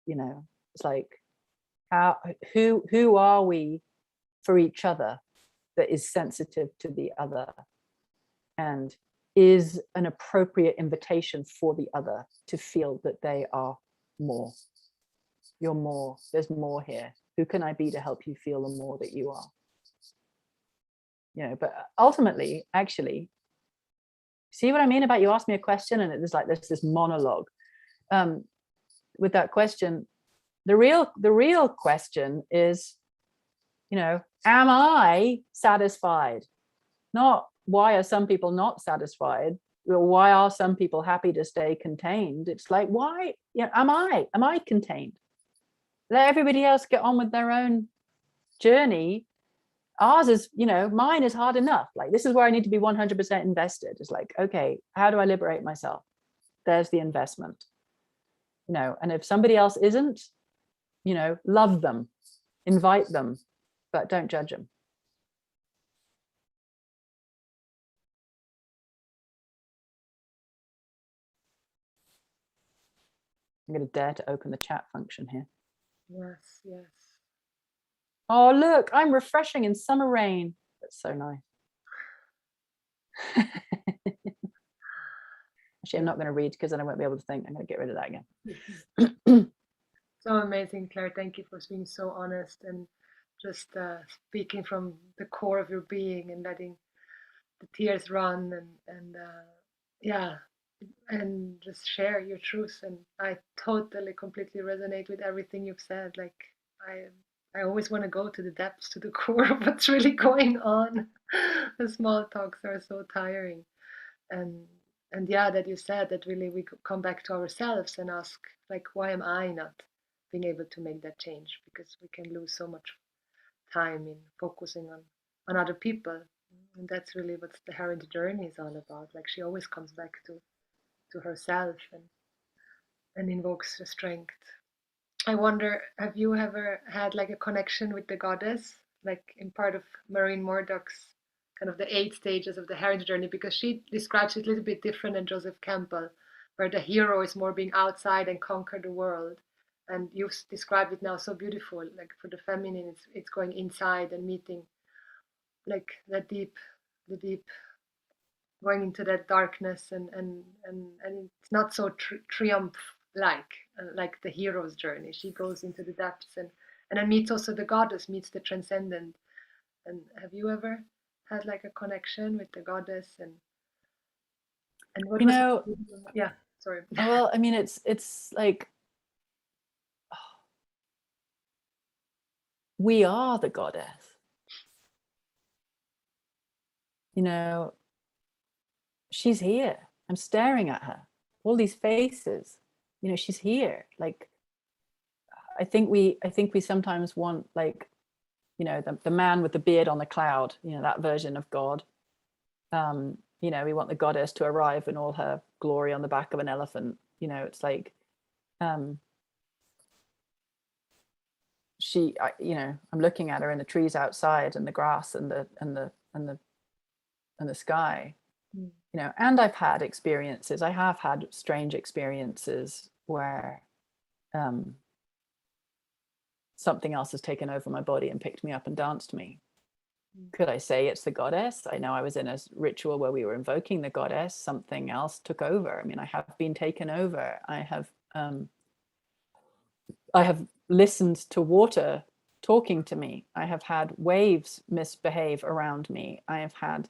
B: You know, it's like, who are we for each other that is sensitive to the other and is an appropriate invitation for the other to feel that they are more. You're more. There's more here. Who can I be to help you feel the more that you are? You know, but ultimately, actually, see what I mean about, you asked me a question and it's like there's this monologue with that question. The real question is, you know, am I satisfied? Not why are some people not satisfied, or why are some people happy to stay contained? It's like, why, you know, am I contained? Let everybody else get on with their own journey. Ours is, you know, mine is hard enough. Like, this is where I need to be 100% invested. It's like, okay, how do I liberate myself? There's the investment, you know. And if somebody else isn't, you know, love them, invite them, but don't judge them. I'm going to dare to open the chat function here.
A: Yes, yes.
B: Oh, look, I'm refreshing in summer rain. That's so nice. Actually, I'm not going to read because then I won't be able to think. I'm going to get rid of that again.
A: So amazing, Claire. Thank you for being so honest. And just speaking from the core of your being and letting the tears run and yeah, and just share your truth. And I totally, completely resonate with everything you've said. Like I always want to go to the depths, to the core of what's really going on. The small talks are so tiring, and yeah, that you said that really we could come back to ourselves and ask, like, why am I not being able to make that change? Because we can lose so much time in focusing on other people, and that's really what the heroine's journey is all about. Like, she always comes back to herself and invokes the strength. I wonder, have you ever had like a connection with the goddess, like in part of Maureen Murdoch's kind of the 8 stages of the heroine's journey? Because she describes it a little bit different than Joseph Campbell, where the hero is more being outside and conquer the world. And you've described it now so beautiful. Like for the feminine, it's going inside and meeting like the deep going into that darkness, and it's not so triumph like the hero's journey. She goes into the depths and then meets also the goddess, meets the transcendent. And have you ever had like a connection with the goddess? And what
B: You
A: was
B: know,
A: yeah, sorry.
B: well, I mean, it's like we are the goddess. You know, she's here. I'm staring at her. All these faces. You know, she's here. Like, I think we sometimes want, like, you know, the man with the beard on the cloud, you know, that version of God. You know, we want the goddess to arrive in all her glory on the back of an elephant. You know, it's like, you know, I'm looking at her in the trees outside and the grass and the sky, you know, and I've had experiences. I have had strange experiences where something else has taken over my body and picked me up and danced me. Could I say it's the goddess? I know I was in a ritual where we were invoking the goddess. Something else took over. I mean, I have been taken over. I have listened to water talking to me. I have had waves misbehave around me. I have had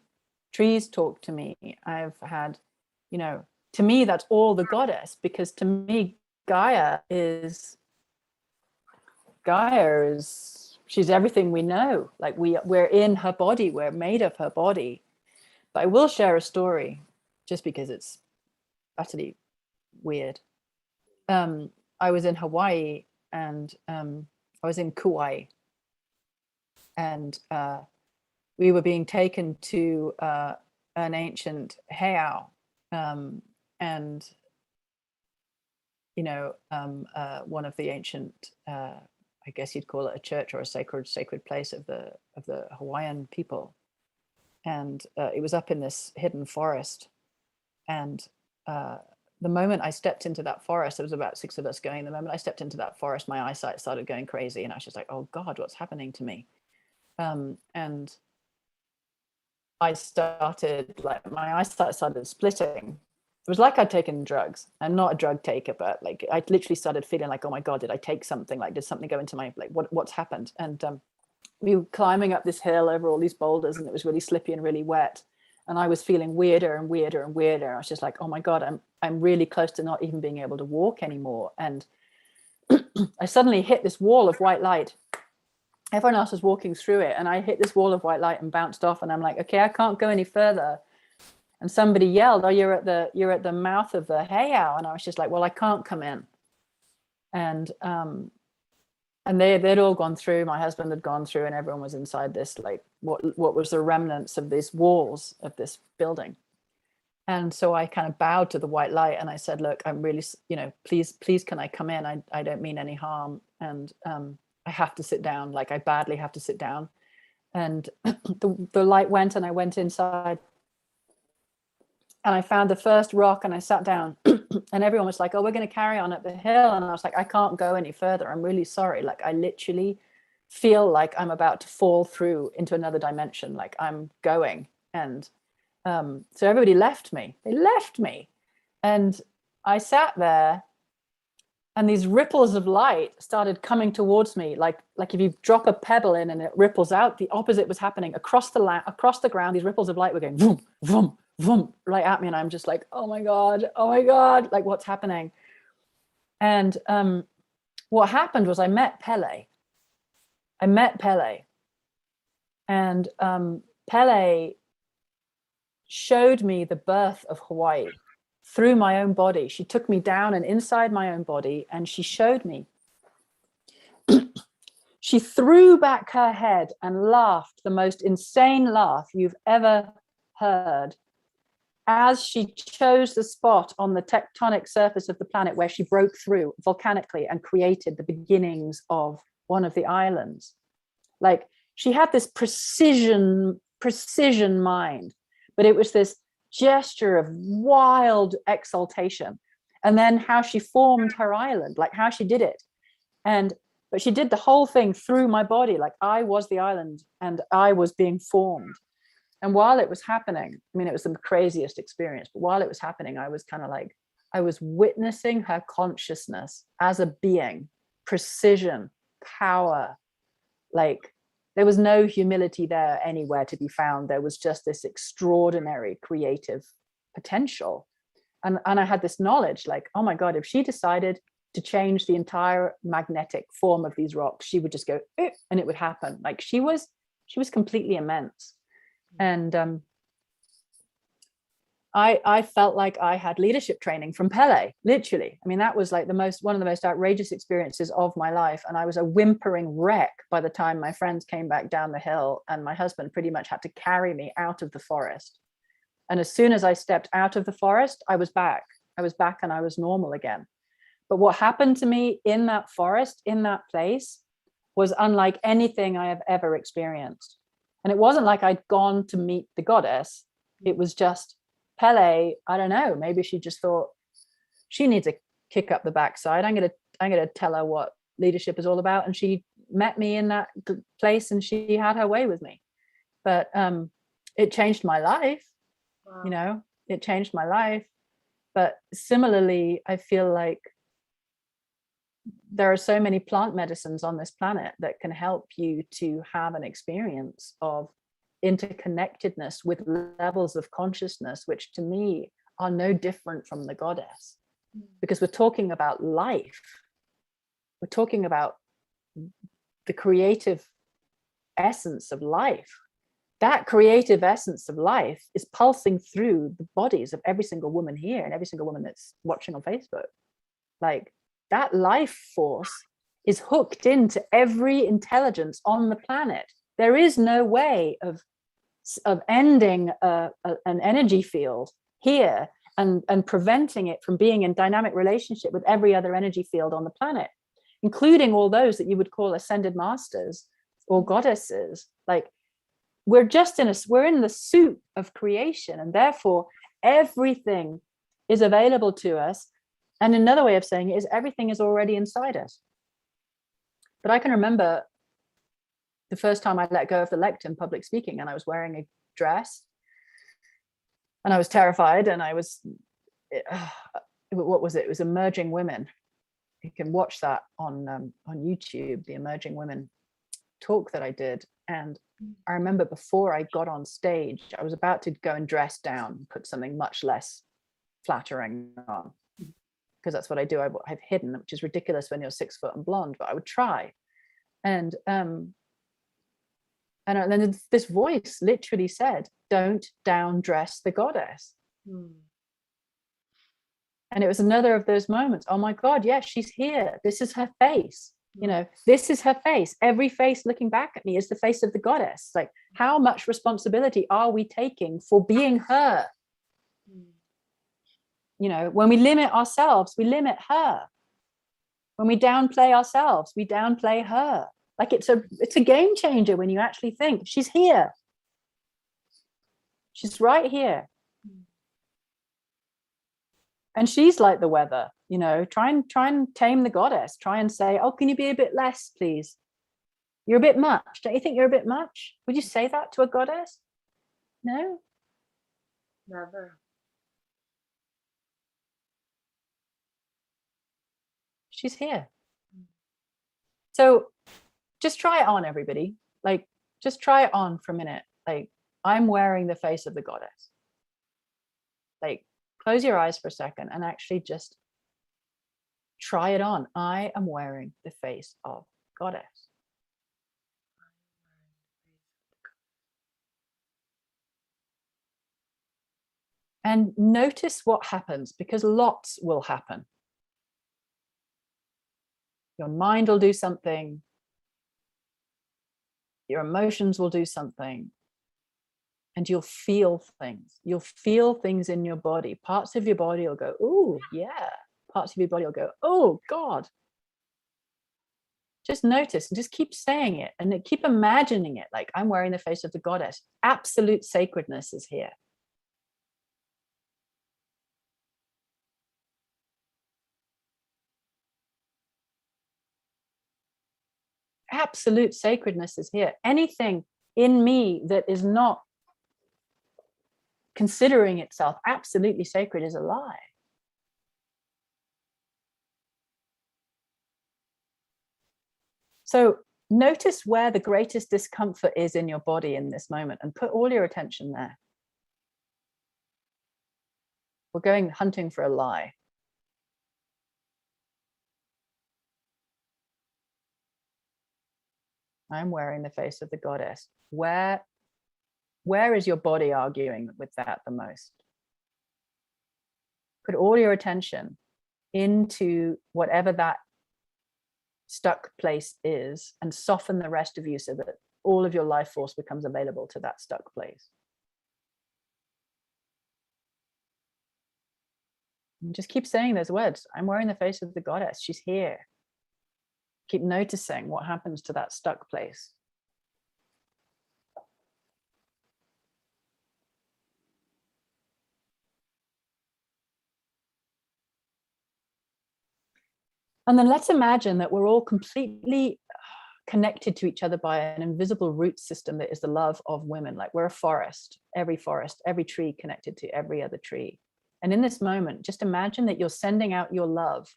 B: trees talk to me. I've had, you know, to me, that's all the goddess, because to me, Gaia is, she's everything we know. Like we're in her body, we're made of her body. But I will share a story just because it's utterly weird. I was in Hawaii and I was in Kauai, and we were being taken to an ancient heiau, and you know, one of the ancient, I guess you'd call it a church or a sacred place of the Hawaiian people, and it was up in this hidden forest. And the moment I stepped into that forest, there was about 6 of us going. The moment I stepped into that forest, my eyesight started going crazy, and I was just like, "Oh God, what's happening to me?" And I started, like, my eyesight started splitting. It was like I'd taken drugs. I'm not a drug taker, but like I literally started feeling like, oh my God, did I take something? Like, did something go into my, like, what's happened? And we were climbing up this hill over all these boulders, and it was really slippy and really wet. And I was feeling weirder and weirder and weirder. I was just like, oh my God, I'm really close to not even being able to walk anymore. And I suddenly hit this wall of white light. Everyone else was walking through it, and I hit this wall of white light and bounced off. And I'm like, okay, I can't go any further. And somebody yelled, "Oh, you're at the mouth of the heiau." And I was just like, well, I can't come in. And they'd all gone through. My husband had gone through, and everyone was inside this, like, what was the remnants of these walls of this building. And so I kind of bowed to the white light and I said, "Look, I'm really, you know, please, can I come in? I don't mean any harm. And I have to sit down. Like, I badly have to sit down." And the light went, and I went inside. And I found the first rock and I sat down, and everyone was like, "Oh, we're going to carry on up the hill." And I was like, "I can't go any further. I'm really sorry." Like, I literally feel like I'm about to fall through into another dimension. Like, I'm going. And so everybody left me. They left me. And I sat there And these ripples of light started coming towards me, like if you drop a pebble in and it ripples out, the opposite was happening across the ground. These ripples of light were going vroom, vroom, vroom, right at me. And I'm just like, oh my God, like what's happening? And what happened was I met Pele. And Pele showed me the birth of Hawaii through my own body. She took me down and inside my own body, and she showed me. She threw back her head and laughed the most insane laugh you've ever heard as she chose the spot on the tectonic surface of the planet where she broke through volcanically and created the beginnings of one of the islands. Like, she had this precision mind, but it was this gesture of wild exaltation. And then how she formed her island, like how she did it. But she did the whole thing through my body, like I was the island and I was being formed. And while it was happening, I mean, it was the craziest experience, but while it was happening, I was kind of like, I was witnessing her consciousness as a being, precision, power. Like, there was no humility there anywhere to be found. There was just this extraordinary creative potential. And I had this knowledge, like, oh my God, if she decided to change the entire magnetic form of these rocks, she would just go, and it would happen. Like, she was completely immense. And I felt like I had leadership training from Pele, literally. I mean, that was like one of the most outrageous experiences of my life. And I was a whimpering wreck by the time my friends came back down the hill, and my husband pretty much had to carry me out of the forest. And as soon as I stepped out of the forest, I was back and I was normal again. But what happened to me in that forest, in that place, was unlike anything I have ever experienced. And it wasn't like I'd gone to meet the goddess. It was just Pele, I don't know, maybe she just thought she needs a kick up the backside. I'm gonna tell her what leadership is all about. And she met me in that place and she had her way with me. But it changed my life. Wow. You know, it changed my life. But similarly, I feel like there are so many plant medicines on this planet that can help you to have an experience of interconnectedness with levels of consciousness, which to me are no different from the goddess, because we're talking about life. We're talking about the creative essence of life. That creative essence of life is pulsing through the bodies of every single woman here and every single woman that's watching on Facebook. Like, that life force is hooked into every intelligence on the planet. There is no way of ending an energy field here and preventing it from being in dynamic relationship with every other energy field on the planet, including all those that you would call ascended masters or goddesses. Like, we're in the soup of creation, and therefore everything is available to us. And another way of saying it is everything is already inside us. But I can remember the first time I let go of the lectern public speaking, and I was wearing a dress and I was terrified, and I was, what was it? It was Emerging Women. You can watch that on YouTube, the Emerging Women talk that I did. And I remember before I got on stage, I was about to go and dress down, put something much less flattering on, because that's what I do. I've hidden, which is ridiculous when you're 6 foot and blonde, but I would try. And then this voice literally said, "Don't down dress the goddess." And it was another of those moments. Oh my God, yes, she's here. This is her face. You know, this is her face. Every face looking back at me is the face of the goddess. Like, how much responsibility are we taking for being her? You know, when we limit ourselves, we limit her. When we downplay ourselves, we downplay her. Like, it's a game changer when you actually think she's here. She's right here. And she's like the weather, you know, try and tame the goddess. Try and say, oh, can you be a bit less, please? You're a bit much. Don't you think you're a bit much? Would you say that to a goddess? No? Never. She's here. So just try it on, everybody. Like, just try it on for a minute. Like, I'm wearing the face of the goddess. Like, close your eyes for a second and actually just try it on. I am wearing the face of goddess. And notice what happens, because lots will happen. Your mind will do something. Your emotions will do something. And you'll feel things. You'll feel things in your body. Parts of your body will go, oh, yeah. Parts of your body will go, oh, God. Just notice and just keep saying it and keep imagining it. Like, I'm wearing the face of the goddess. Absolute sacredness is here. Absolute sacredness is here. Anything in me that is not considering itself absolutely sacred is a lie. So notice where the greatest discomfort is in your body in this moment and put all your attention there. We're going hunting for a lie. I'm wearing the face of the goddess. Where is your body arguing with that the most? Put all your attention into whatever that stuck place is and soften the rest of you so that all of your life force becomes available to that stuck place. And just keep saying those words. I'm wearing the face of the goddess. She's here. Keep noticing what happens to that stuck place. And then let's imagine that we're all completely connected to each other by an invisible root system that is the love of women. Like, we're a forest, every tree connected to every other tree. And in this moment, just imagine that you're sending out your love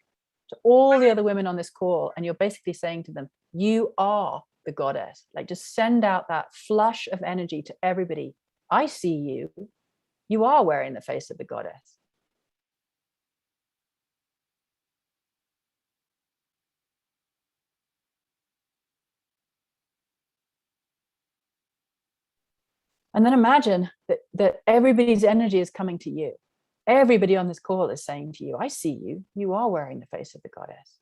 B: to all the other women on this call, and you're basically saying to them, you are the goddess. Like, just send out that flush of energy to everybody. I see you. You are wearing the face of the goddess. And then imagine that everybody's energy is coming to you. Everybody on this call is saying to you, I see you. You are wearing the face of the goddess.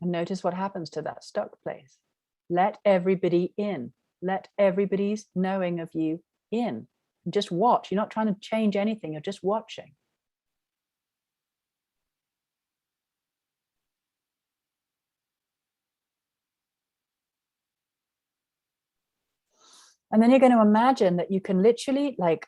B: And notice what happens to that stuck place. Let everybody in. Let everybody's knowing of you in. Just watch. You're not trying to change anything. You're just watching. And then you're going to imagine that you can literally, like,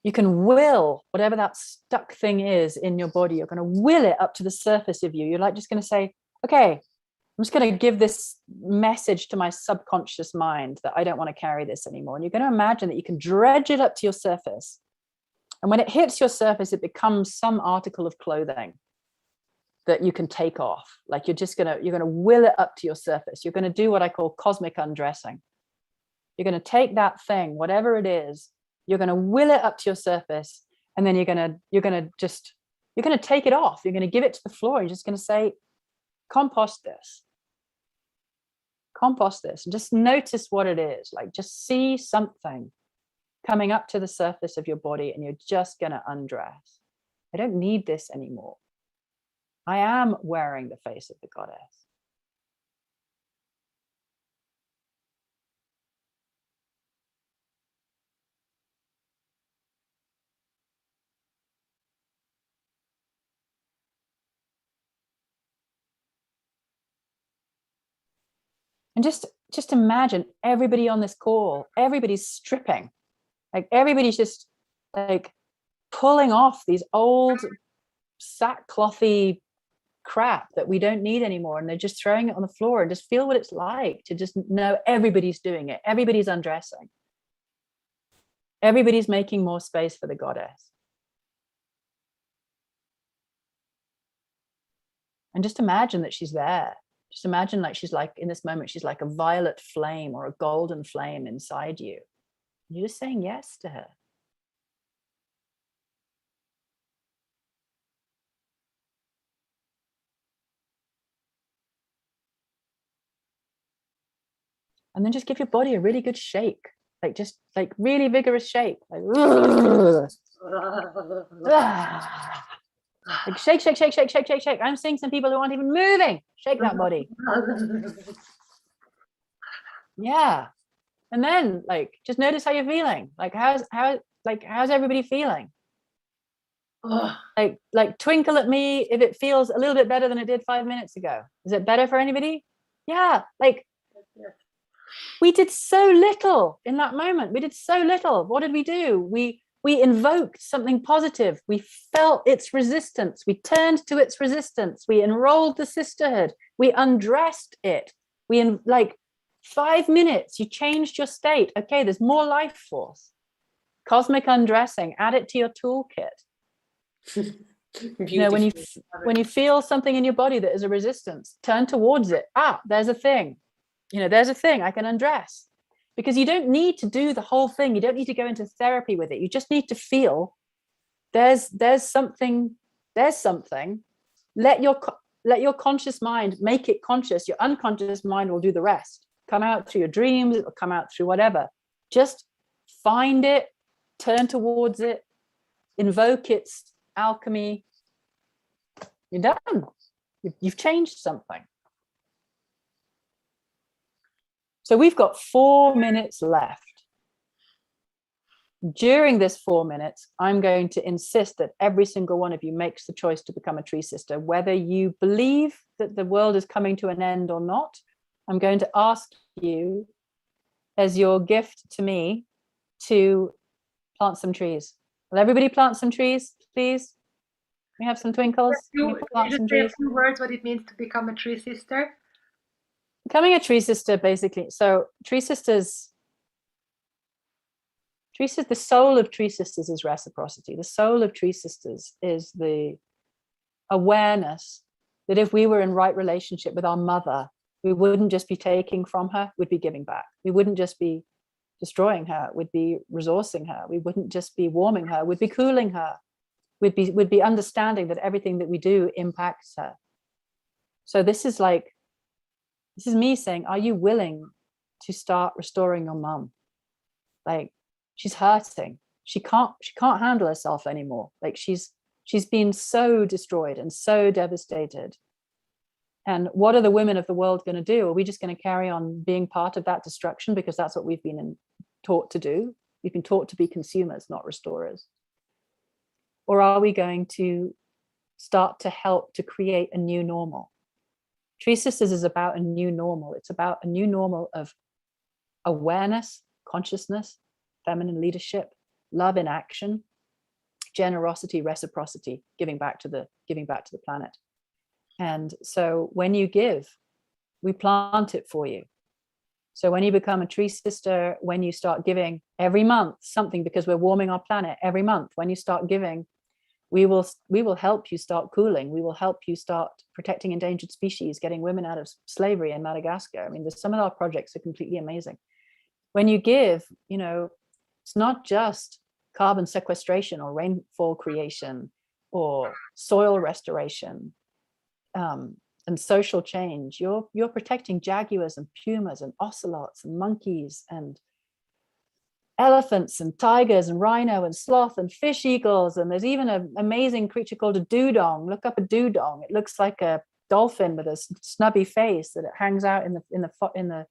B: you can will whatever that stuck thing is in your body. You're going to will it up to the surface of you. You're like just going to say, okay, I'm just going to give this message to my subconscious mind that I don't want to carry this anymore. And you're going to imagine that you can dredge it up to your surface. And when it hits your surface, it becomes some article of clothing that you can take off. Like, you're going to will it up to your surface. You're going to do what I call cosmic undressing. You're going to take that thing, whatever it is, you're going to will it up to your surface, and then you're going to take it off. You're going to give it to the floor. You're just going to say, compost this, and just notice what it is. Like, just see something coming up to the surface of your body, and you're just going to undress. I don't need this anymore. I am wearing the face of the goddess. And just imagine everybody on this call, everybody's stripping. Like, everybody's just like pulling off these old sackclothy crap that we don't need anymore. And they're just throwing it on the floor, and just feel what it's like to just know everybody's doing it. Everybody's undressing. Everybody's making more space for the goddess. And just imagine that she's there. Just imagine like she's like, in this moment, she's like a violet flame or a golden flame inside you. You're just saying yes to her. And then just give your body a really good shake, like just like really vigorous shake. Like, like shake, shake, shake, shake, shake, shake, shake. I'm seeing some people who aren't even moving. Shake that body. Yeah. And then like just notice how you're feeling. Like how's everybody feeling? Like twinkle at me if it feels a little bit better than it did 5 minutes ago. Is it better for anybody? Yeah, like we did so little in that moment. We did so little. What did we do? We invoked something positive. We felt its resistance. We turned to its resistance. We enrolled the sisterhood. We undressed it. Like 5 minutes, you changed your state. Okay, there's more life force. Cosmic undressing, add it to your toolkit. You know, when you feel something in your body that is a resistance, turn towards it. There's a thing. You know, there's a thing I can undress. Because you don't need to do the whole thing. You don't need to go into therapy with it. You just need to feel there's something. Let your conscious mind make it conscious. Your unconscious mind will do the rest. Come out through your dreams. It will come out through whatever. Just find it, turn towards it, invoke its alchemy. You're done. You've changed something. So we've got 4 minutes left. During this 4 minutes, I'm going to insist that every single one of you makes the choice to become a tree sister, whether you believe that the world is coming to an end or not. I'm going to ask you, as your gift to me, to plant some trees. Will everybody plant some trees, please? We have some twinkles.
A: You just say a few words what it means to become a tree sister.
B: Becoming a tree sister, basically. So tree sisters, the soul of tree sisters is reciprocity. The soul of tree sisters is the awareness that if we were in right relationship with our mother, we wouldn't just be taking from her, we'd be giving back. We wouldn't just be destroying her, we'd be resourcing her. We wouldn't just be warming her, we'd be cooling her. We'd be understanding that everything that we do impacts her. So this is me saying, are you willing to start restoring your mum? Like, she's hurting. She can't handle herself anymore. Like she's been so destroyed and so devastated. And what are the women of the world going to do? Are we just going to carry on being part of that destruction because that's what we've been taught to do? We've been taught to be consumers, not restorers. Or are we going to start to help to create a new normal? Tree Sisters is about a new normal. It's about a new normal of awareness, consciousness, feminine leadership, love in action, generosity, reciprocity, giving back to the planet. And so when you give, we plant it for you. So when you become a tree sister, when you start giving every month something, because we're warming our planet every month, when you start giving, we will help you start cooling. We will help you start protecting endangered species, getting women out of slavery in Madagascar. I mean, some of our projects are completely amazing. When you give, you know, it's not just carbon sequestration or rainfall creation or soil restoration and social change. You're protecting jaguars and pumas and ocelots and monkeys and elephants and tigers and rhino and sloth and fish eagles. And there's even an amazing creature called a dugong. Look up a dugong. It looks like a dolphin with a snubby face that it hangs out in the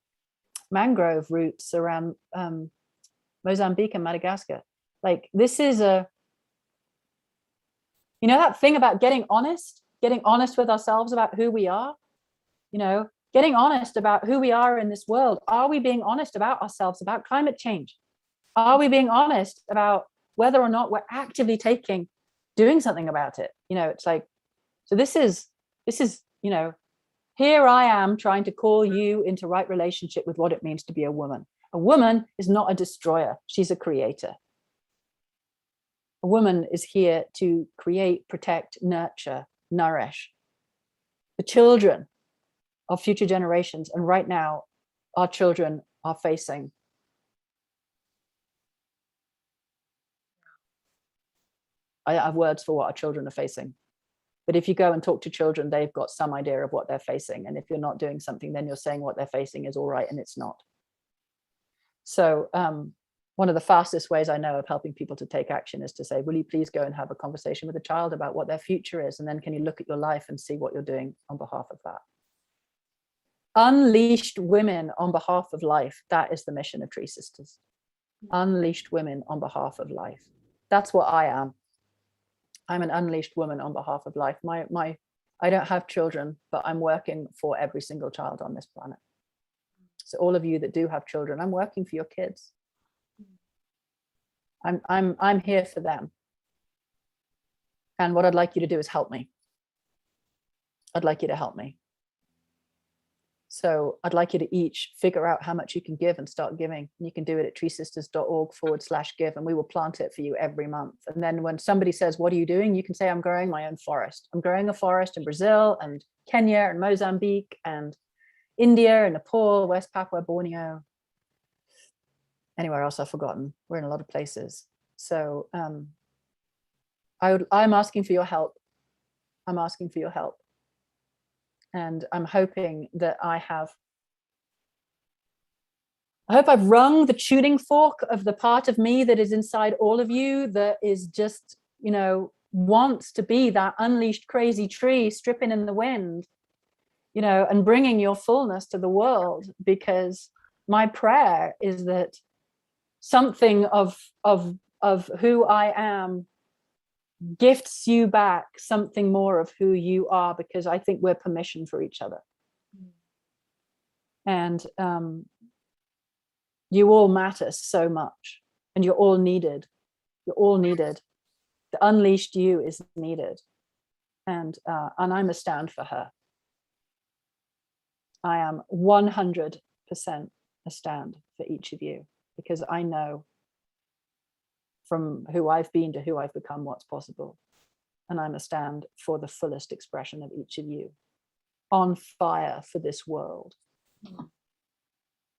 B: mangrove roots around Mozambique and Madagascar. Like, this is that thing about getting honest with ourselves about who we are, getting honest about who we are in this world. Are we being honest about ourselves, about climate change? Are we being honest about whether or not we're actively doing something about it? It's like, so this is, here I am trying to call you into right relationship with what it means to be a woman. A woman is not a destroyer. She's a creator. A woman is here to create, protect, nurture, nourish the children of future generations. And right now, our children are facing I have words for what our children are facing. But if you go and talk to children, they've got some idea of what they're facing. And if you're not doing something, then you're saying what they're facing is all right, and it's not. So one of the fastest ways I know of helping people to take action is to say, will you please go and have a conversation with a child about what their future is? And then can you look at your life and see what you're doing on behalf of that? Unleashed women on behalf of life. That is the mission of TreeSisters. Unleashed women on behalf of life. That's what I am. I'm an unleashed woman on behalf of life. I don't have children, but I'm working for every single child on this planet. So all of you that do have children, I'm working for your kids. I'm here for them. And what I'd like you to do is help me. I'd like you to help me. So I'd like you to each figure out how much you can give and start giving. You can do it at treesisters.org/give, and we will plant it for you every month. And then when somebody says, what are you doing? You can say, I'm growing my own forest. I'm growing a forest in Brazil and Kenya and Mozambique and India and Nepal, West Papua, Borneo. Anywhere else I've forgotten. We're in a lot of places. So I'm asking for your help. I'm asking for your help. And I'm hoping that I hope I've wrung the tuning fork of the part of me that is inside all of you, that is just, wants to be that unleashed crazy tree stripping in the wind, and bringing your fullness to the world. Because my prayer is that something of who I am gifts you back something more of who you are, because I think we're permission for each other. And you all matter so much, and you're all needed. You're all needed. The unleashed you is needed. And I'm a stand for her. I am 100% a stand for each of you, because I know from who I've been to who I've become what's possible. And I'm a stand for the fullest expression of each of you, on fire for this world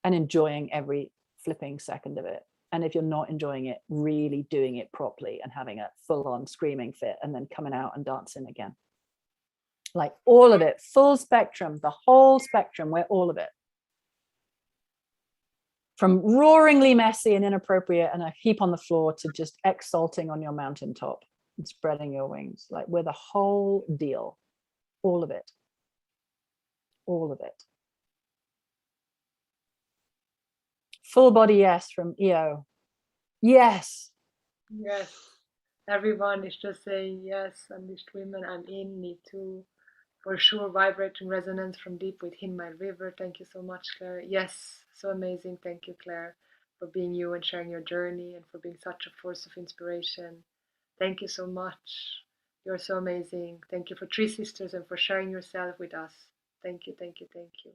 B: and enjoying every flipping second of it. And if you're not enjoying it, really doing it properly and having a full-on screaming fit and then coming out and dancing again. Like all of it, full spectrum, the whole spectrum, we're all of it. From roaringly messy and inappropriate and a heap on the floor to just exalting on your mountaintop and spreading your wings. Like we're the whole deal, all of it, all of it. Full body yes from EO. Yes.
A: Yes. Everyone is just saying yes. Unleashed women, I'm in, me too. For sure, vibrating resonance from deep within my river. Thank you so much, Claire. Yes, so amazing. Thank you, Claire, for being you and sharing your journey and for being such a force of inspiration. Thank you so much. You're so amazing. Thank you for TreeSisters and for sharing yourself with us. Thank you, thank you, thank you.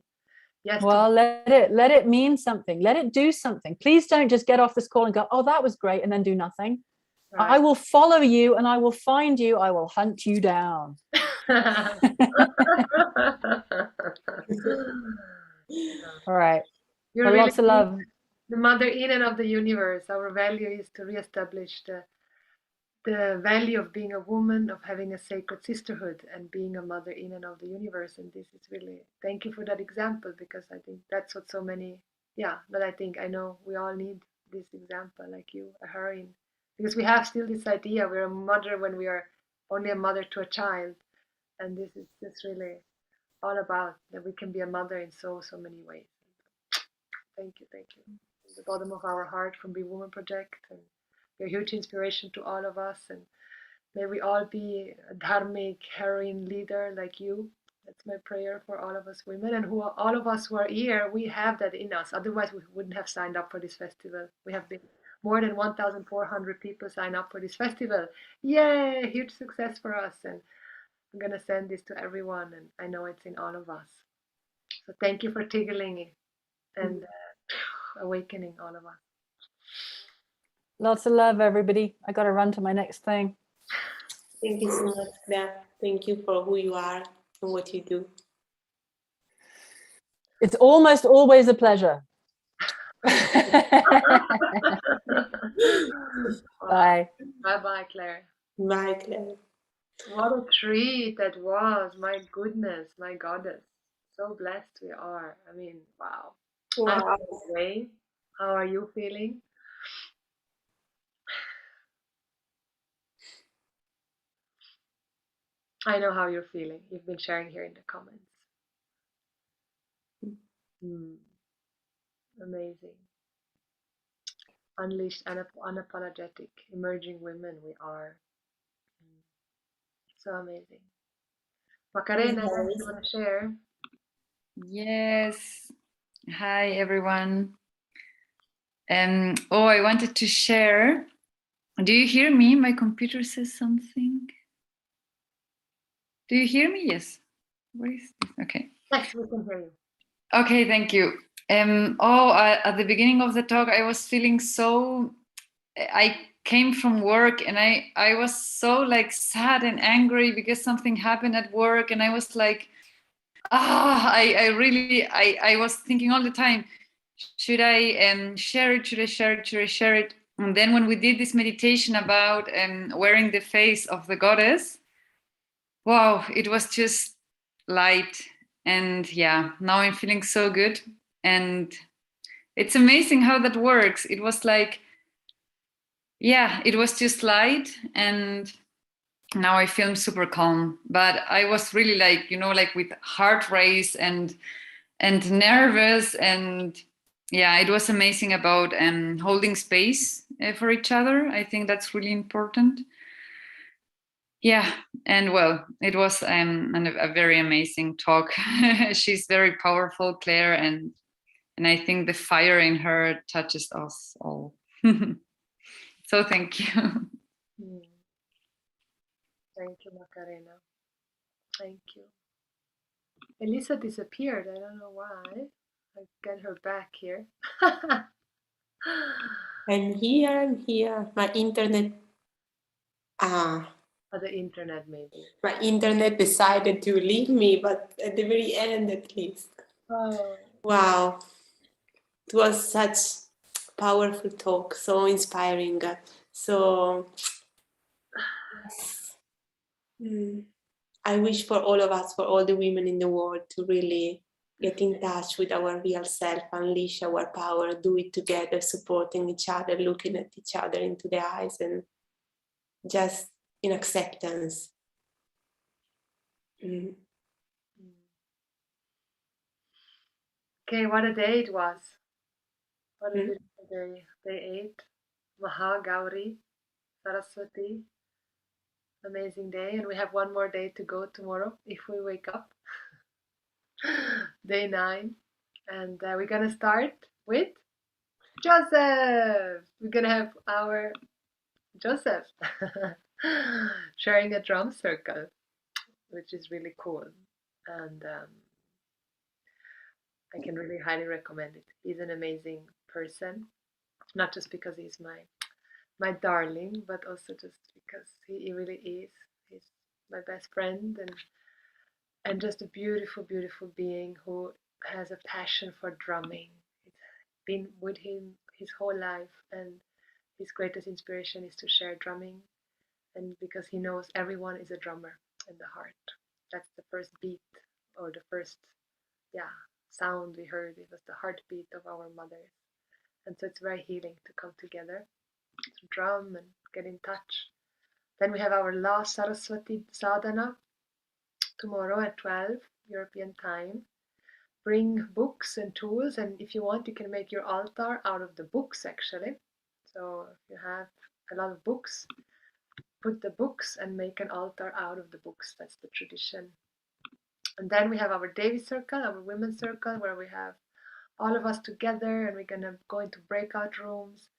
A: Yes.
B: Well, let it mean something. Let it do something. Please don't just get off this call and go, oh, that was great, and then do nothing. Right. I will follow you and I will find you. I will hunt you down. All right.
A: You're
B: well,
A: really
B: lots of love.
A: The mother in and of the universe. Our value is to reestablish the value of being a woman, of having a sacred sisterhood and being a mother in and of the universe. And this is really, thank you for that example, because I think that's what so many, I know we all need this example like you, a heroine, because we have still this idea we're a mother when we are only a mother to a child. And this is just really all about that we can be a mother in so many ways. Thank you. From the bottom of our heart from Be Woman Project, and you're a huge inspiration to all of us, and may we all be a dharmic heroine leader like you. That's my prayer for all of us women, and all of us who are here, we have that in us. Otherwise we wouldn't have signed up for this festival. We have been more than 1,400 people sign up for this festival. Yay, huge success for us. And I'm going to send this to everyone, and I know it's in all of us. So thank you for tickling it and awakening all of us.
B: Lots of love, everybody. I got to run to my next thing.
C: Thank you so much, Claire. Thank you for who you are and what you do.
B: It's almost always a pleasure. Bye.
A: Bye-bye, Claire.
C: Bye, Claire.
A: What a treat that was. My goodness, my goddess. So blessed we are. I mean, wow.
C: Wow.
A: Way. How are you feeling? I know how you're feeling. You've been sharing here in the comments. Amazing. Unleashed, unapologetic, emerging women we are. So amazing. Macarena, you want to share?
D: Yes. Hi, everyone. I wanted to share. Do you hear me? My computer says something. Do you hear me? Yes. Where is this? Okay.
A: Yes, we can hear you.
D: Okay, thank you. At the beginning of the talk, I was feeling so. I came from work and I was so like sad and angry because something happened at work, and I was like, I was thinking all the time, should I share it? Should I share it? Should I share it? And then when we did this meditation about wearing the face of the goddess, wow, it was just light. And yeah, now I'm feeling so good. And it's amazing how that works. It was like, yeah, it was just light, and now I feel super calm. But I was really like, like with heart race and nervous, and yeah, it was amazing about holding space for each other. I think that's really important. Yeah, and well, it was a very amazing talk. She's very powerful, Claire, and I think the fire in her touches us all. So thank you.
A: Thank you, Macarena. Thank you. Elisa disappeared. I don't know why. I get her back here.
C: I'm here. My internet.
A: The internet, maybe.
C: My internet decided to leave me, but at the very end, at least.
A: Oh.
C: Wow. It was such powerful talk, so inspiring. So, I wish for all of us, for all the women in the world, to really get in touch with our real self, unleash our power, do it together, supporting each other, looking at each other into the eyes, and just in acceptance.
A: Okay, what a day it was. What a beautiful day. Day 8. Maha Gauri, Saraswati. Amazing day. And we have one more day to go tomorrow if we wake up. Day 9. And we're going to start with Joseph. We're going to have our Joseph sharing a drum circle, which is really cool. And I can really highly recommend it. He's an amazing person, not just because he's my darling, but also just because he really is. He's my best friend and just a beautiful, beautiful being who has a passion for drumming. It's been with him his whole life, and his greatest inspiration is to share drumming, and because he knows everyone is a drummer in the heart. That's the first beat, or the first sound we heard. It was the heartbeat of our mothers. And so it's very healing to come together, to drum and get in touch. Then we have our last Saraswati Sadhana tomorrow at 12 European time. Bring books and tools, and if you want, you can make your altar out of the books actually. So if you have a lot of books, put the books and make an altar out of the books. That's the tradition. And then we have our Devi circle, our women's circle, where we have all of us together, and we're gonna go into breakout rooms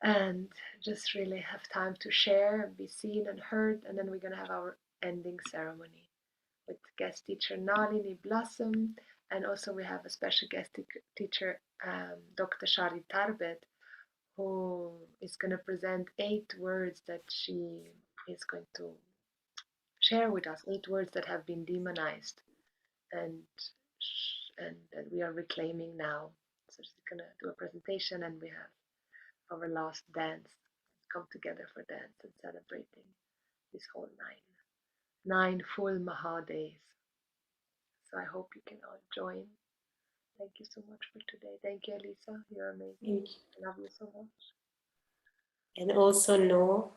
A: and just really have time to share and be seen and heard. And then we're gonna have our ending ceremony with guest teacher Nalini Blossom, and also we have a special guest teacher, Dr. Shari Tarbet, who is going to present 8 words that she is going to share with us, 8 words that have been demonized and that we are reclaiming now. So she's going to do a presentation, and we have our last dance, come together for dance and celebrating this whole 9 full Maha days. So I hope you can all join. Thank you so much for today. Thank you, Elisa. You're amazing.
C: Thank you.
A: I love you so much.
C: And also know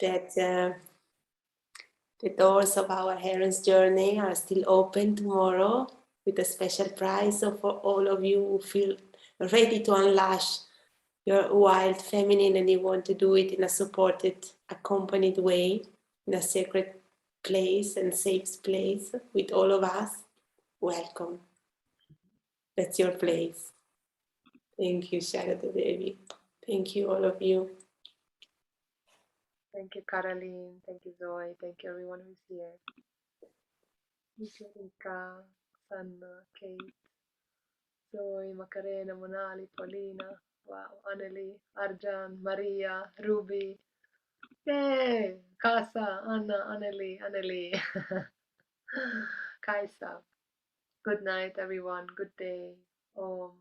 C: that the doors of our Heron's Journey are still open tomorrow with a special prize. So for all of you who feel ready to unleash your wild feminine and you want to do it in a supported, accompanied way, in a sacred place and safe place with all of us, welcome. That's your place. Thank you, Sharada Devi. Thank you, all of you.
A: Thank you, Caroline. Thank you, Zoe. Thank you, everyone who's here. Thank you, Rika, Sanna, Kate, Zoe, Macarena, Monali, Paulina. Wow, Anneli, Arjan, Maria, Ruby. Yay! Casa, Anna, Anneli. Kaisa. Good night, everyone. Good day. Om.